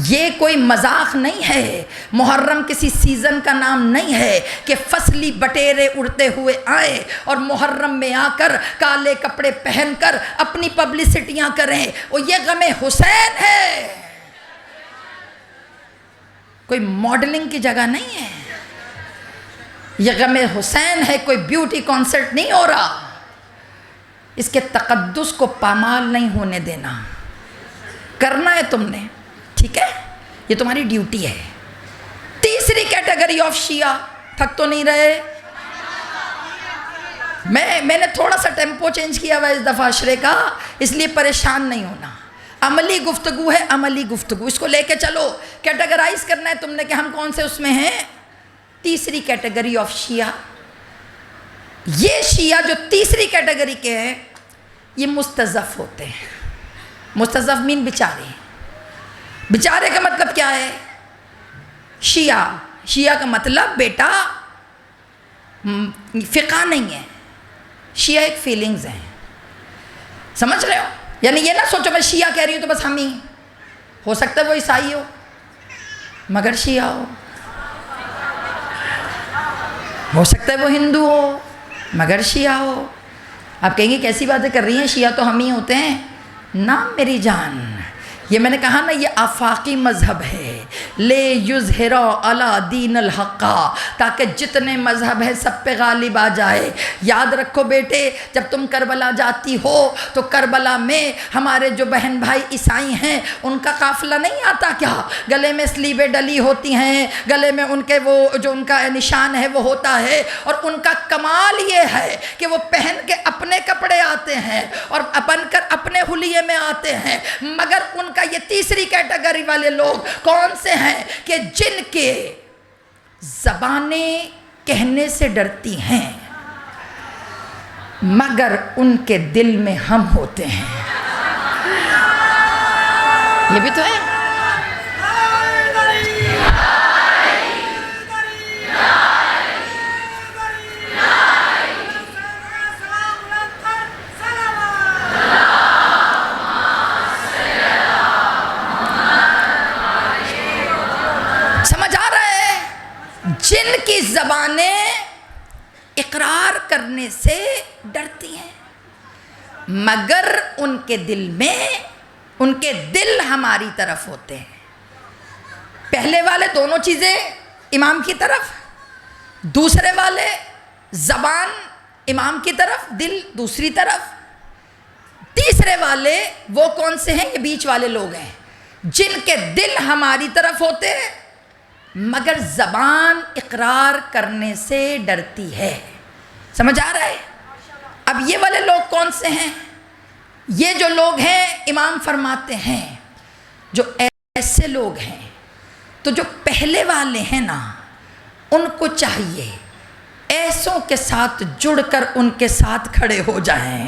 یہ کوئی مذاق نہیں ہے. محرم کسی سیزن کا نام نہیں ہے کہ فصلی بٹیرے اڑتے ہوئے آئیں اور محرم میں آ کر کالے کپڑے پہن کر اپنی پبلسٹیاں کریں. وہ یہ غم حسین ہے، کوئی ماڈلنگ کی جگہ نہیں ہے. یہ غم حسین ہے، کوئی بیوٹی کانسرٹ نہیں ہو رہا. اس کے تقدس کو پامال نہیں ہونے دینا. کرنا ہے تم نے، ٹھیک ہے، یہ تمہاری ڈیوٹی ہے. تیسری کیٹیگری آف شیعہ، تھک تو نہیں رہے؟ میں نے تھوڑا سا ٹیمپو چینج کیا ہوا اس دفعہ عشرے کا، اس لیے پریشان نہیں ہونا. عملی گفتگو ہے، عملی گفتگو، اس کو لے کے چلو. کیٹیگرائز کرنا ہے تم نے کہ ہم کون سے اس میں ہیں. تیسری کیٹیگری آف شیعہ، یہ شیعہ جو تیسری کیٹیگری کے ہیں یہ مستضعف ہوتے ہیں. مستضعف مین بیچارے. بیچارے کا مطلب کیا ہے؟ شیعہ کا مطلب بیٹا فقہ نہیں ہے. شیعہ ایک فیلنگز ہیں، سمجھ رہے ہو؟ یعنی یہ نہ سوچو میں شیعہ کہہ رہی ہوں تو بس ہم ہی. ہو سکتا ہے وہ عیسائی ہو مگر شیعہ ہو سکتا ہے وہ ہندو ہو مگر شیعہ ہو. آپ کہیں گے کیسی باتیں کر رہی ہیں، شیعہ تو ہم ہی ہوتے ہیں. نہ میری جان، یہ میں نے کہا نا یہ آفاقی مذہب ہے. لے یظہرا علی دین الحق، تاکہ جتنے مذہب ہے سب پہ غالب آ جائے. یاد رکھو بیٹے، جب تم کربلا جاتی ہو تو کربلا میں ہمارے جو بہن بھائی عیسائی ہیں ان کا قافلہ نہیں آتا کیا؟ گلے میں سلیبیں ڈلی ہوتی ہیں، گلے میں ان کے وہ جو ان کا نشان ہے وہ ہوتا ہے. اور ان کا کمال یہ ہے کہ وہ پہن کے اپنے کپڑے آتے ہیں اور بن کر اپنے حلیے میں آتے ہیں. مگر ان کا یہ تیسری کیٹیگری والے لوگ کون سے ہیں کہ جن کے زبانیں کہنے سے ڈرتی ہیں مگر ان کے دل میں ہم ہوتے ہیں. یہ بھی تو ہے. جن کی زبانیں اقرار کرنے سے ڈرتی ہیں مگر ان کے دل ہماری طرف ہوتے ہیں. پہلے والے دونوں چیزیں امام کی طرف، دوسرے والے زبان امام کی طرف، دل دوسری طرف. تیسرے والے وہ کون سے ہیں؟ یہ بیچ والے لوگ ہیں جن کے دل ہماری طرف ہوتے ہیں مگر زبان اقرار کرنے سے ڈرتی ہے. سمجھ آ رہا ہے؟ اب یہ والے لوگ کون سے ہیں؟ یہ جو لوگ ہیں امام فرماتے ہیں جو ایسے لوگ ہیں تو جو پہلے والے ہیں نا ان کو چاہیے ایسوں کے ساتھ جڑ کر ان کے ساتھ کھڑے ہو جائیں.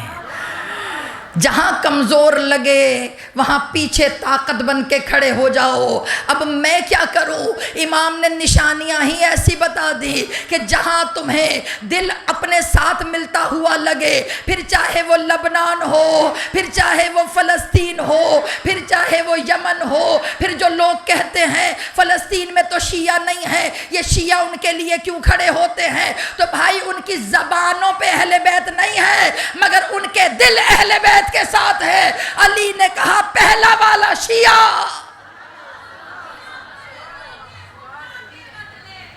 جہاں کمزور لگے وہاں پیچھے طاقت بن کے کھڑے ہو جاؤ. اب میں کیا کروں؟ امام نے نشانیاں ہی ایسی بتا دی کہ جہاں تمہیں دل اپنے ساتھ ملتا ہوا لگے، پھر چاہے وہ لبنان ہو، پھر چاہے وہ فلسطین ہو، پھر چاہے وہ یمن ہو. پھر جو لوگ کہتے ہیں فلسطین میں تو شیعہ نہیں ہے، یہ شیعہ ان کے لیے کیوں کھڑے ہوتے ہیں؟ تو بھائی ان کی زبانوں پہ اہل بیت نہیں ہے مگر ان کے دل اہل بیت کے ساتھ ہے. علی نے کہا پہلا والا شیعہ،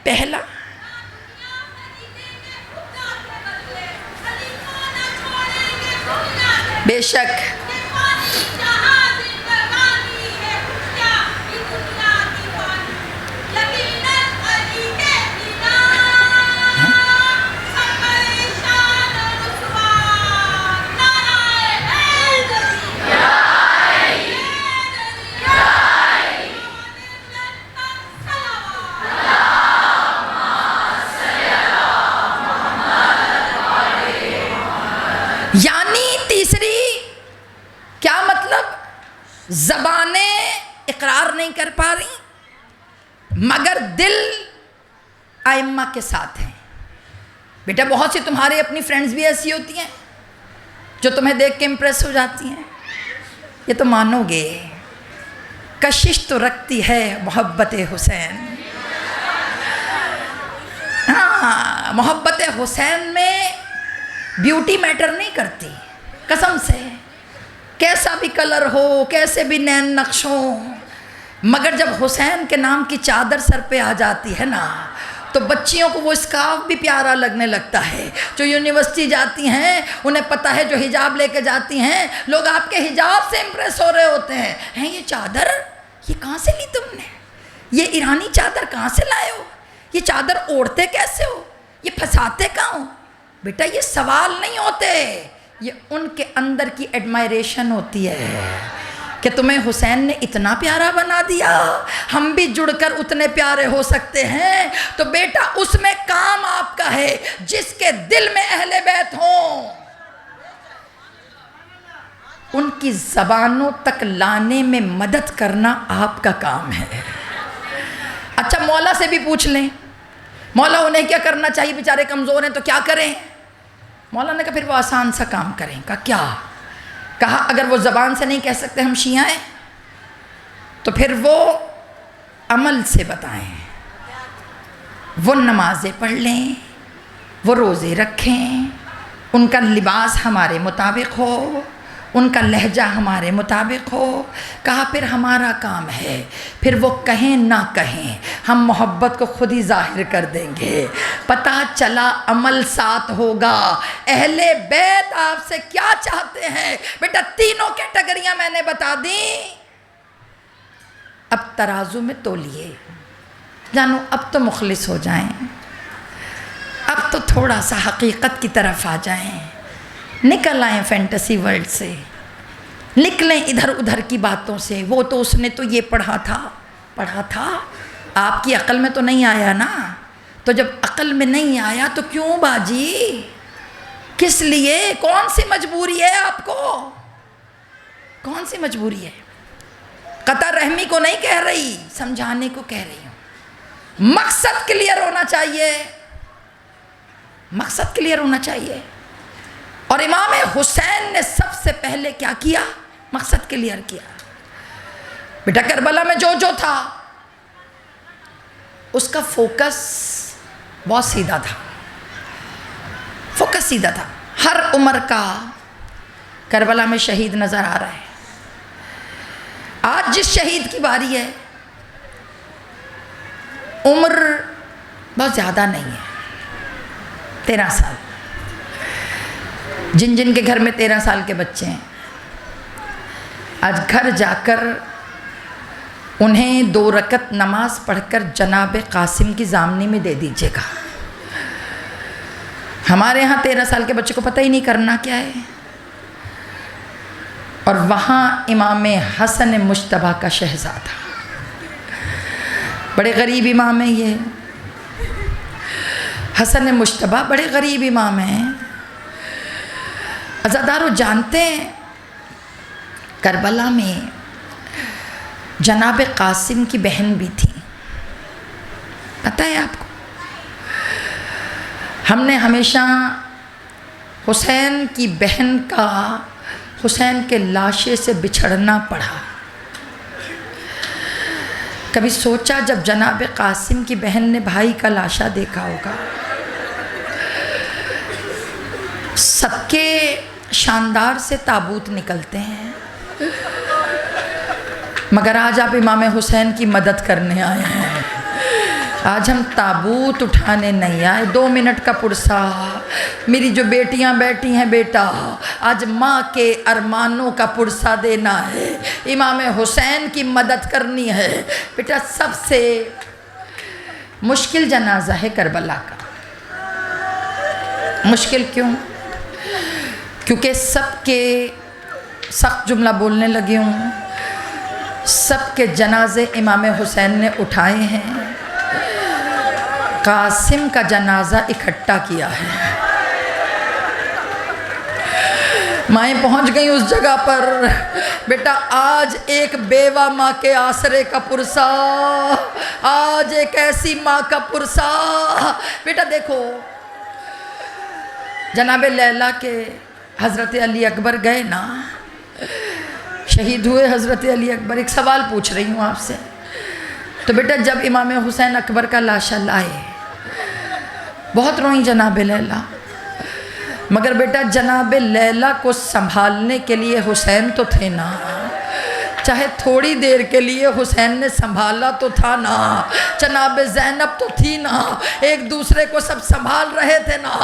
پہلا بے شک یعنی تیسری کیا مطلب؟ زبانیں اقرار نہیں کر پا رہی مگر دل ائمہ کے ساتھ ہیں. بیٹا بہت سی تمہاری اپنی فرینڈز بھی ایسی ہوتی ہیں جو تمہیں دیکھ کے امپریس ہو جاتی ہیں. یہ تو مانو گے کشش تو رکھتی ہے محبت حسین. ہاں محبت حسین میں بیوٹی میٹر نہیں کرتی قسم سے، کیسا بھی کلر ہو، کیسے بھی نین نقش ہو، مگر جب حسین کے نام کی چادر سر پہ آ جاتی ہے نا تو بچیوں کو وہ اسکارف بھی پیارا لگنے لگتا ہے. جو یونیورسٹی جاتی ہیں انہیں پتہ ہے، جو حجاب لے کے جاتی ہیں لوگ آپ کے حجاب سے امپریس ہو رہے ہوتے ہیں. یہ چادر یہ کہاں سے لی تم نے؟ یہ ایرانی چادر کہاں سے لائے ہو؟ یہ چادر اوڑھتے کیسے ہو؟ یہ پھنساتے کہاں ہو؟ بیٹا یہ سوال نہیں ہوتے، یہ ان کے اندر کی ایڈمائریشن ہوتی ہے کہ تمہیں حسین نے اتنا پیارا بنا دیا، ہم بھی جڑ کر اتنے پیارے ہو سکتے ہیں. تو بیٹا اس میں کام آپ کا ہے جس کے دل میں اہل بیت ہوں ان کی زبانوں تک لانے میں مدد کرنا آپ کا کام ہے. اچھا مولا سے بھی پوچھ لیں، مولا انہیں کیا کرنا چاہیے؟ بیچارے کمزور ہیں تو کیا کریں؟ مولا نے کہا پھر وہ آسان سا کام کریں. کہا اگر وہ زبان سے نہیں کہہ سکتے ہم شیعہ ہیں تو پھر وہ عمل سے بتائیں، وہ نمازیں پڑھ لیں، وہ روزے رکھیں، ان کا لباس ہمارے مطابق ہو، ان کا لہجہ ہمارے مطابق ہو۔ کہا پھر ہمارا کام ہے، پھر وہ کہیں نہ کہیں، ہم محبت کو خود ہی ظاہر کر دیں گے۔ پتہ چلا عمل ساتھ ہوگا۔ اہل بیت آپ سے کیا چاہتے ہیں؟ بیٹا تینوں کیٹیگریاں میں نے بتا دیں، اب ترازو میں تولیے، جانو اب تو مخلص ہو جائیں، اب تو تھوڑا سا حقیقت کی طرف آ جائیں، نکل آئیں فینٹیسی ورلڈ سے، نکلیں ادھر ادھر کی باتوں سے۔ وہ تو اس نے تو یہ پڑھا تھا، آپ کی عقل میں تو نہیں آیا نا۔ تو جب عقل میں نہیں آیا تو کیوں باجی؟ کس لیے؟ کون سی مجبوری ہے آپ کو؟ کون سی مجبوری ہے؟ قطع رحمی کو نہیں کہہ رہی، سمجھانے کو کہہ رہی ہوں۔ مقصد کلیئر ہونا چاہیے، مقصد کلیئر ہونا چاہیے۔ اور امام حسین نے سب سے پہلے کیا کیا؟ مقصد کلیئر کیا۔ بیٹا کربلا میں جو تھا اس کا فوکس بہت سیدھا تھا، فوکس سیدھا تھا۔ ہر عمر کا کربلا میں شہید نظر آ رہا ہے۔ آج جس شہید کی باری ہے عمر بہت زیادہ نہیں ہے، 13 سال۔ جن کے گھر میں 13 سال کے بچے ہیں، آج گھر جا کر انہیں 2 رکعت نماز پڑھ کر جناب قاسم کی ضامنی میں دے دیجیے گا۔ ہمارے ہاں 13 سال کے بچے کو پتہ ہی نہیں کرنا کیا ہے، اور وہاں امام حسن مجتبیٰ کا شہزادہ، بڑے غریب امام ہیں یہ، حسن مجتبیٰ بڑے غریب امام ہیں۔ عزادارو جانتے ہیں کربلا میں جناب قاسم کی بہن بھی تھی، پتہ ہے آپ کو؟ ہم نے ہمیشہ حسین کی بہن کا حسین کے لاشے سے بچھڑنا پڑھا۔ کبھی سوچا جب جناب قاسم کی بہن نے بھائی کا لاشا دیکھا ہوگا؟ سب کے شاندار سے تابوت نکلتے ہیں، مگر آج آپ امام حسین کی مدد کرنے آئے ہیں۔ آج ہم تابوت اٹھانے نہیں آئے، 2 منٹ کا پرسہ۔ میری جو بیٹیاں بیٹھی ہیں بیٹا، آج ماں کے ارمانوں کا پرسہ دینا ہے، امام حسین کی مدد کرنی ہے۔ بیٹا سب سے مشکل جنازہ ہے کربلا کا۔ مشکل کیوں؟ کیونکہ سب کے سخت جملہ بولنے لگی ہوں، سب کے جنازے امام حسین نے اٹھائے ہیں، قاسم کا جنازہ اکٹھا کیا ہے۔ مائیں پہنچ گئیں اس جگہ پر۔ بیٹا آج ایک بیوہ ماں کے آسرے کا پرسہ، آج ایک ایسی ماں کا پرسہ۔ بیٹا دیکھو جناب لیلا کے حضرت علی اکبر گئے نا، شہید ہوئے حضرت علی اکبر۔ ایک سوال پوچھ رہی ہوں آپ سے، تو بیٹا جب امام حسین اکبر کا لاشا لائے بہت روئیں جناب لیلا، مگر بیٹا جناب لیلا کو سنبھالنے کے لیے حسین تو تھے نا، چاہے تھوڑی دیر کے لیے حسین نے سنبھالا تو تھا نا، جناب زینب تو تھی نا، ایک دوسرے کو سب سنبھال رہے تھے نا۔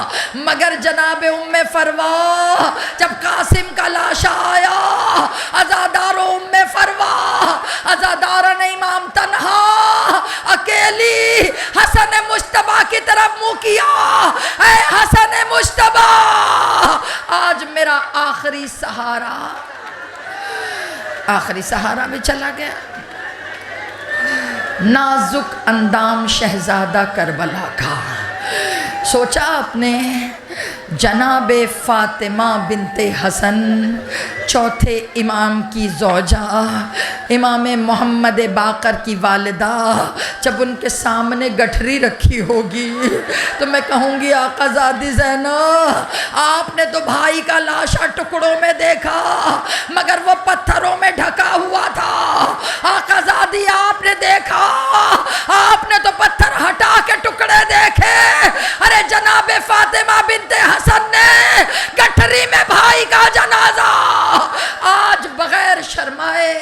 مگر جناب ام فروا جب قاسم کا لاشا آیا، عزادار ام فروا، عزادارن امام تنہا اکیلی حسن مجتبیٰ کی طرف منہ کیا، اے حسن مجتبیٰ آج میرا آخری سہارا بھی چلا گیا۔ نازک اندام شہزادہ کربلا کا، سوچا آپ نے جناب فاطمہ بنت حسن، چوتھے امام کی زوجہ، امام محمد باقر کی والدہ، جب ان کے سامنے گٹھری رکھی ہوگی تو میں کہوں گی آقا زادی زینب آپ نے تو بھائی کا لاشا ٹکڑوں میں دیکھا مگر وہ پتھروں میں ڈھکا ہوا تھا۔ آقا کر شرمائے۔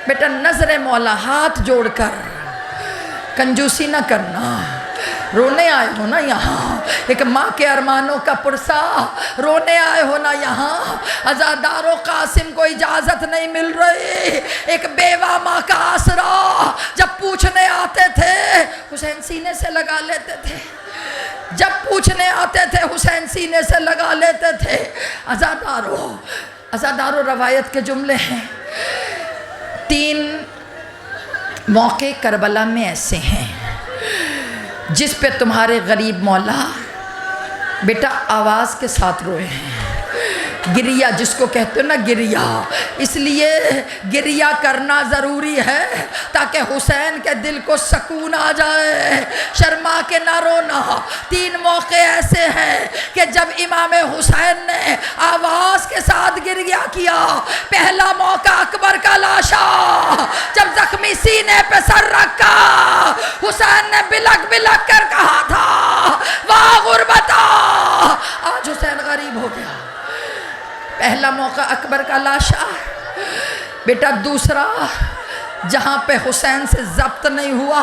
بیٹا نظر مولا ہاتھ جوڑ کر کنجوسی نہ کرنا، رونے آئے ہو نا یہاں، ایک ماں کے ارمانوں کا پرسا، رونے آئے ہو نا یہاں۔ عزادار و قاسم کو اجازت نہیں مل رہی، ایک بیوہ ماں کا آسرا، جب پوچھنے آتے تھے حسین سینے سے لگا لیتے تھے، جب پوچھنے آتے تھے حسین سینے سے لگا لیتے تھے۔ عزادارو روایت کے جملے ہیں، 3 موقع کربلا میں ایسے ہیں جس پہ تمہارے غریب مولا بیٹا آواز کے ساتھ روئے ہیں، گریہ جس کو کہتے ہو نا گریہ، اس لیے گریہ کرنا ضروری ہے تاکہ حسین کے دل کو سکون آ جائے، شرما کے نہ رونا۔ 3 موقع ایسے ہیں کہ جب امام حسین نے آواز کے ساتھ گریہ کیا۔ پہلا موقع اکبر کا لاشا، جب زخمی سینے پہ سر رکھا، حسین نے بلک بلک کر کہا تھا واہ غربتا، آج حسین غریب ہو گیا۔ پہلا موقع اکبر کا لاشا۔ بیٹا دوسرا جہاں پہ حسین سے ضبط نہیں ہوا،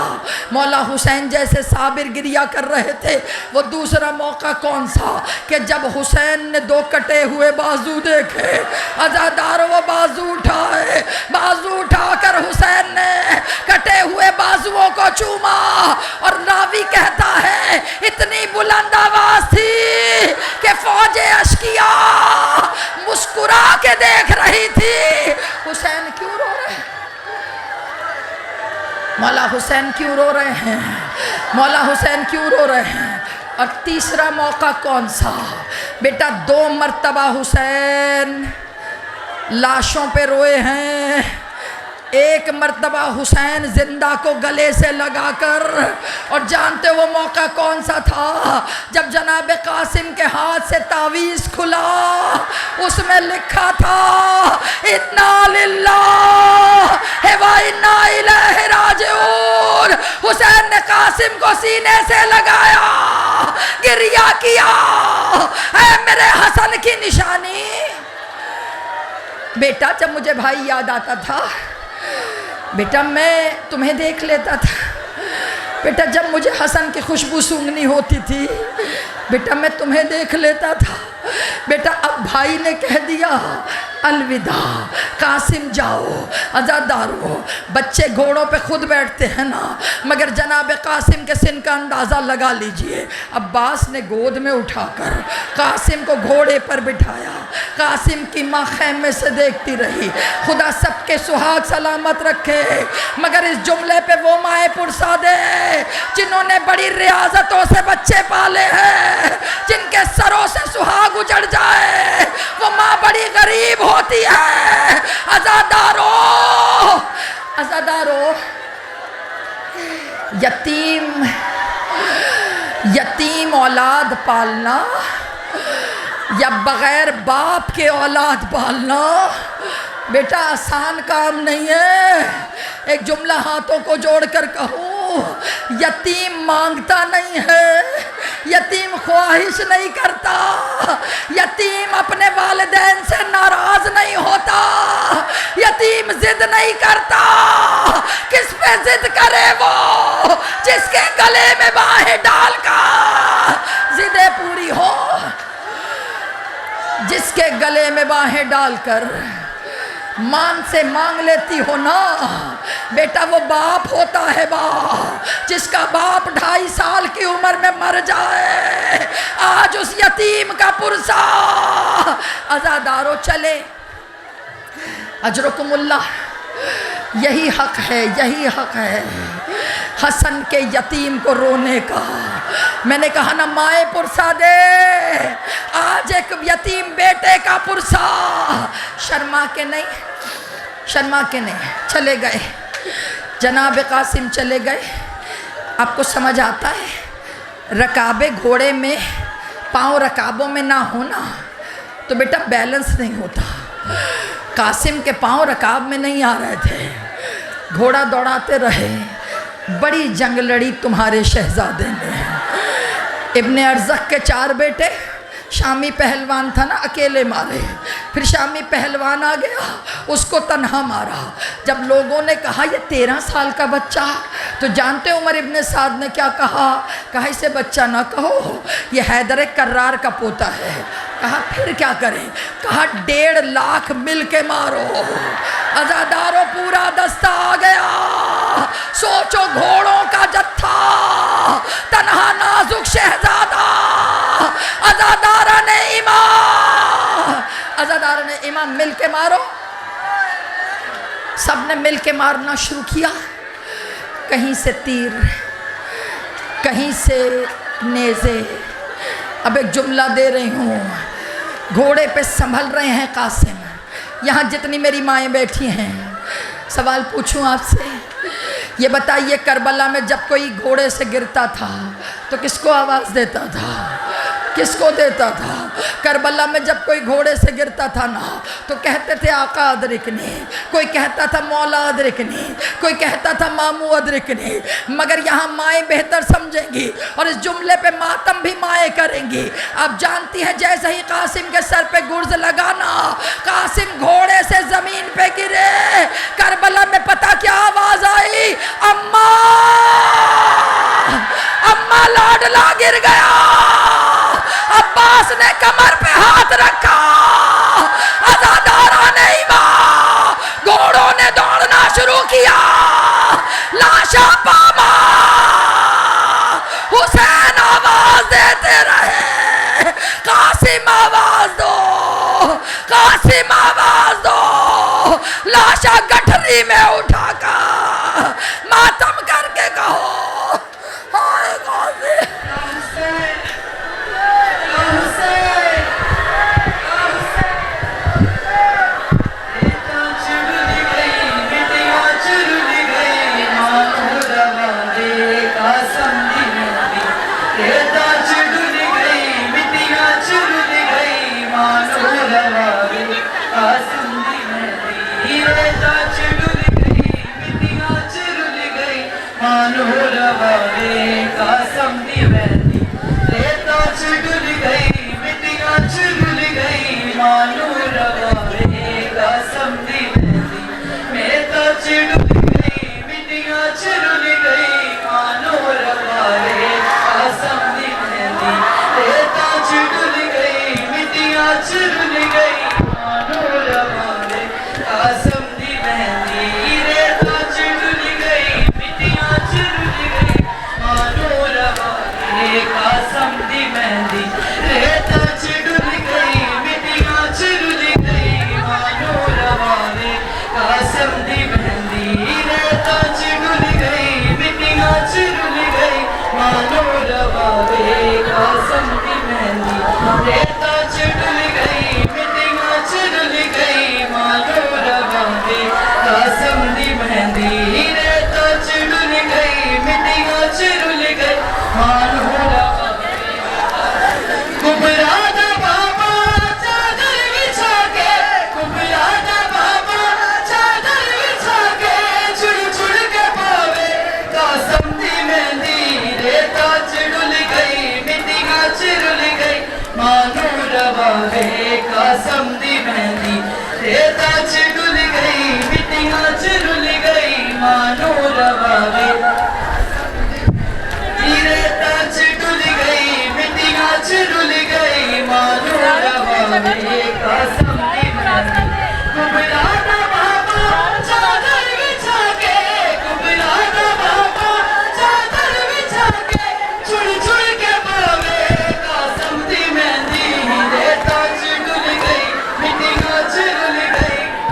مولا حسین جیسے صابر گریہ کر رہے تھے، وہ دوسرا موقع کون سا کہ جب حسین نے 2 کٹے ہوئے بازو دیکھے، عزاداروں وہ بازو اٹھائے، بازو اٹھا کر حسین نے کٹے ہوئے بازوؤں کو چوما، اور راوی کہتا ہے اتنی بلند آواز تھی کہ فوج اشقیا مسکرا کے دیکھ رہی تھی، حسین کیوں رو رہے ہیں، مولا حسین کیوں رو رہے ہیں، مولا حسین کیوں رو رہے ہیں۔ اور تیسرا موقع کون سا؟ بیٹا 2 مرتبہ حسین لاشوں پہ روئے ہیں، 1 مرتبہ حسین زندہ کو گلے سے لگا کر، اور جانتے وہ موقع کون سا تھا؟ جب جناب قاسم کے ہاتھ سے تعویذ کھلا، اس میں لکھا تھا انا للہ و انا الیہ راجعون۔ حسین نے قاسم کو سینے سے لگایا، گریہ کیا، اے میرے حسن کی نشانی۔ بیٹا جب مجھے بھائی یاد آتا تھا، بیٹا میں تمہیں دیکھ لیتا تھا، بیٹا جب مجھے حسن کی خوشبو سونگھنی ہوتی تھی، بیٹا میں تمہیں دیکھ لیتا تھا۔ بیٹا اب بھائی نے کہہ دیا الوداع، قاسم جاؤ۔ عزادارو بچے گھوڑوں پہ خود بیٹھتے ہیں نا، مگر جناب قاسم کے سن کا اندازہ لگا لیجئے۔ عباس نے گود میں اٹھا کر قاسم کو گھوڑے پر بٹھایا، قاسم کی ماں خیمے سے دیکھتی رہی، خدا سب کے سہاگ سلامت رکھے، مگر اس جملے پہ وہ مائیں پرسا دے جنہوں نے بڑی ریاضتوں سے بچے پالے ہیں، جن کے سروں سے سہاگ اجڑ جائے، وہ ماں بڑی غریب ہوتی ہے۔ عزادارو یتیم اولاد پالنا یا بغیر باپ کے اولاد پالنا بیٹا آسان کام نہیں ہے۔ ایک جملہ ہاتھوں کو جوڑ کر کہوں، یتیم مانگتا نہیں ہے، یتیم خواہش نہیں کرتا، یتیم اپنے والدین سے ناراض نہیں ہوتا، یتیم ضد نہیں کرتا۔ کس پہ ضد کرے وہ؟ جس کے گلے میں باہیں ڈال کر ضدیں پوری ہو، جس کے گلے میں باہیں ڈال کر مان سے مانگ لیتی ہو نا بیٹا، وہ باپ ہوتا ہے باپ، جس کا باپ 2.5 سال کی عمر میں مر جائے۔ آج اس یتیم کا پرسا۔ عزادارو چلے، اجرکم اللہ، یہی حق ہے، یہی حق ہے حسن کے یتیم کو رونے کا۔ میں نے کہا نا مائیں پرسا دے، آج ایک یتیم بیٹے کا پرسا۔ شرما کے نہیں چلے گئے، جناب قاسم چلے گئے۔ آپ کو سمجھ آتا ہے رکابے گھوڑے میں، پاؤں رکابوں میں نہ ہونا تو بیٹا بیلنس نہیں ہوتا۔ قاسم کے پاؤں رکاب میں نہیں آ رہے تھے، گھوڑا دوڑاتے رہے، بڑی جنگ لڑی تمہارے شہزادے نے۔ ابن ارزق کے 4 بیٹے، شامی پہلوان تھا نا، اکیلے مارے، پھر شامی پہلوان آ گیا، اس کو تنہا مارا۔ جب لوگوں نے کہا یہ 13 سال کا بچہ، تو جانتے عمر ابن سعد نے کیا کہا؟ کہا اسے بچہ نہ کہو، یہ حیدر کرار کا پوتا ہے۔ کہا پھر کیا کریں؟ کہا 1.5 لاکھ مل کے مارو۔ عزاداروں پورا دستہ آ گیا، سوچو گھوڑوں کا جتھا، تنہا نازک شہزادہ، عزادارہ نے امام مل کے مارو۔ سب نے مل کے مارنا شروع کیا، کہیں سے تیر، کہیں سے نیزے۔ اب ایک جملہ دے رہی ہوں، گھوڑے پہ سنبھل رہے ہیں قاسم۔ یہاں جتنی میری مائیں بیٹھی ہیں، سوال پوچھوں آپ سے، یہ بتائیے کربلا میں جب کوئی گھوڑے سے گرتا تھا تو کس کو آواز دیتا تھا؟ کس کو دیتا تھا؟ کربلا میں جب کوئی گھوڑے سے گرتا تھا نا تو کہتے تھے آقا ادرکنی، کوئی کہتا تھا مولا ادرکنی، کوئی کہتا تھا مامو ادرکنی۔ مگر یہاں مائیں بہتر سمجھیں گی اور اس جملے پہ ماتم بھی مائیں کریں گی۔ آپ جانتی ہیں جیسے ہی قاسم کے سر پہ گرز لگانا، قاسم گھوڑے سے زمین پہ گرے، کربلا میں پتہ کیا آواز آئی؟ اماں لاڈلا گر گیا۔ عباس نے کمر پہ ہاتھ رکھا، عزادارہ نے ایمان، گھوڑوں نے دوڑنا شروع کیا، لاشا پاما، حسین آواز دیتے رہے، قاسم آواز دو، قاسم آواز دو۔ لاشا گٹھری میں اٹھا کر ماتم کر کے کہو ہائے قاسم۔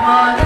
مان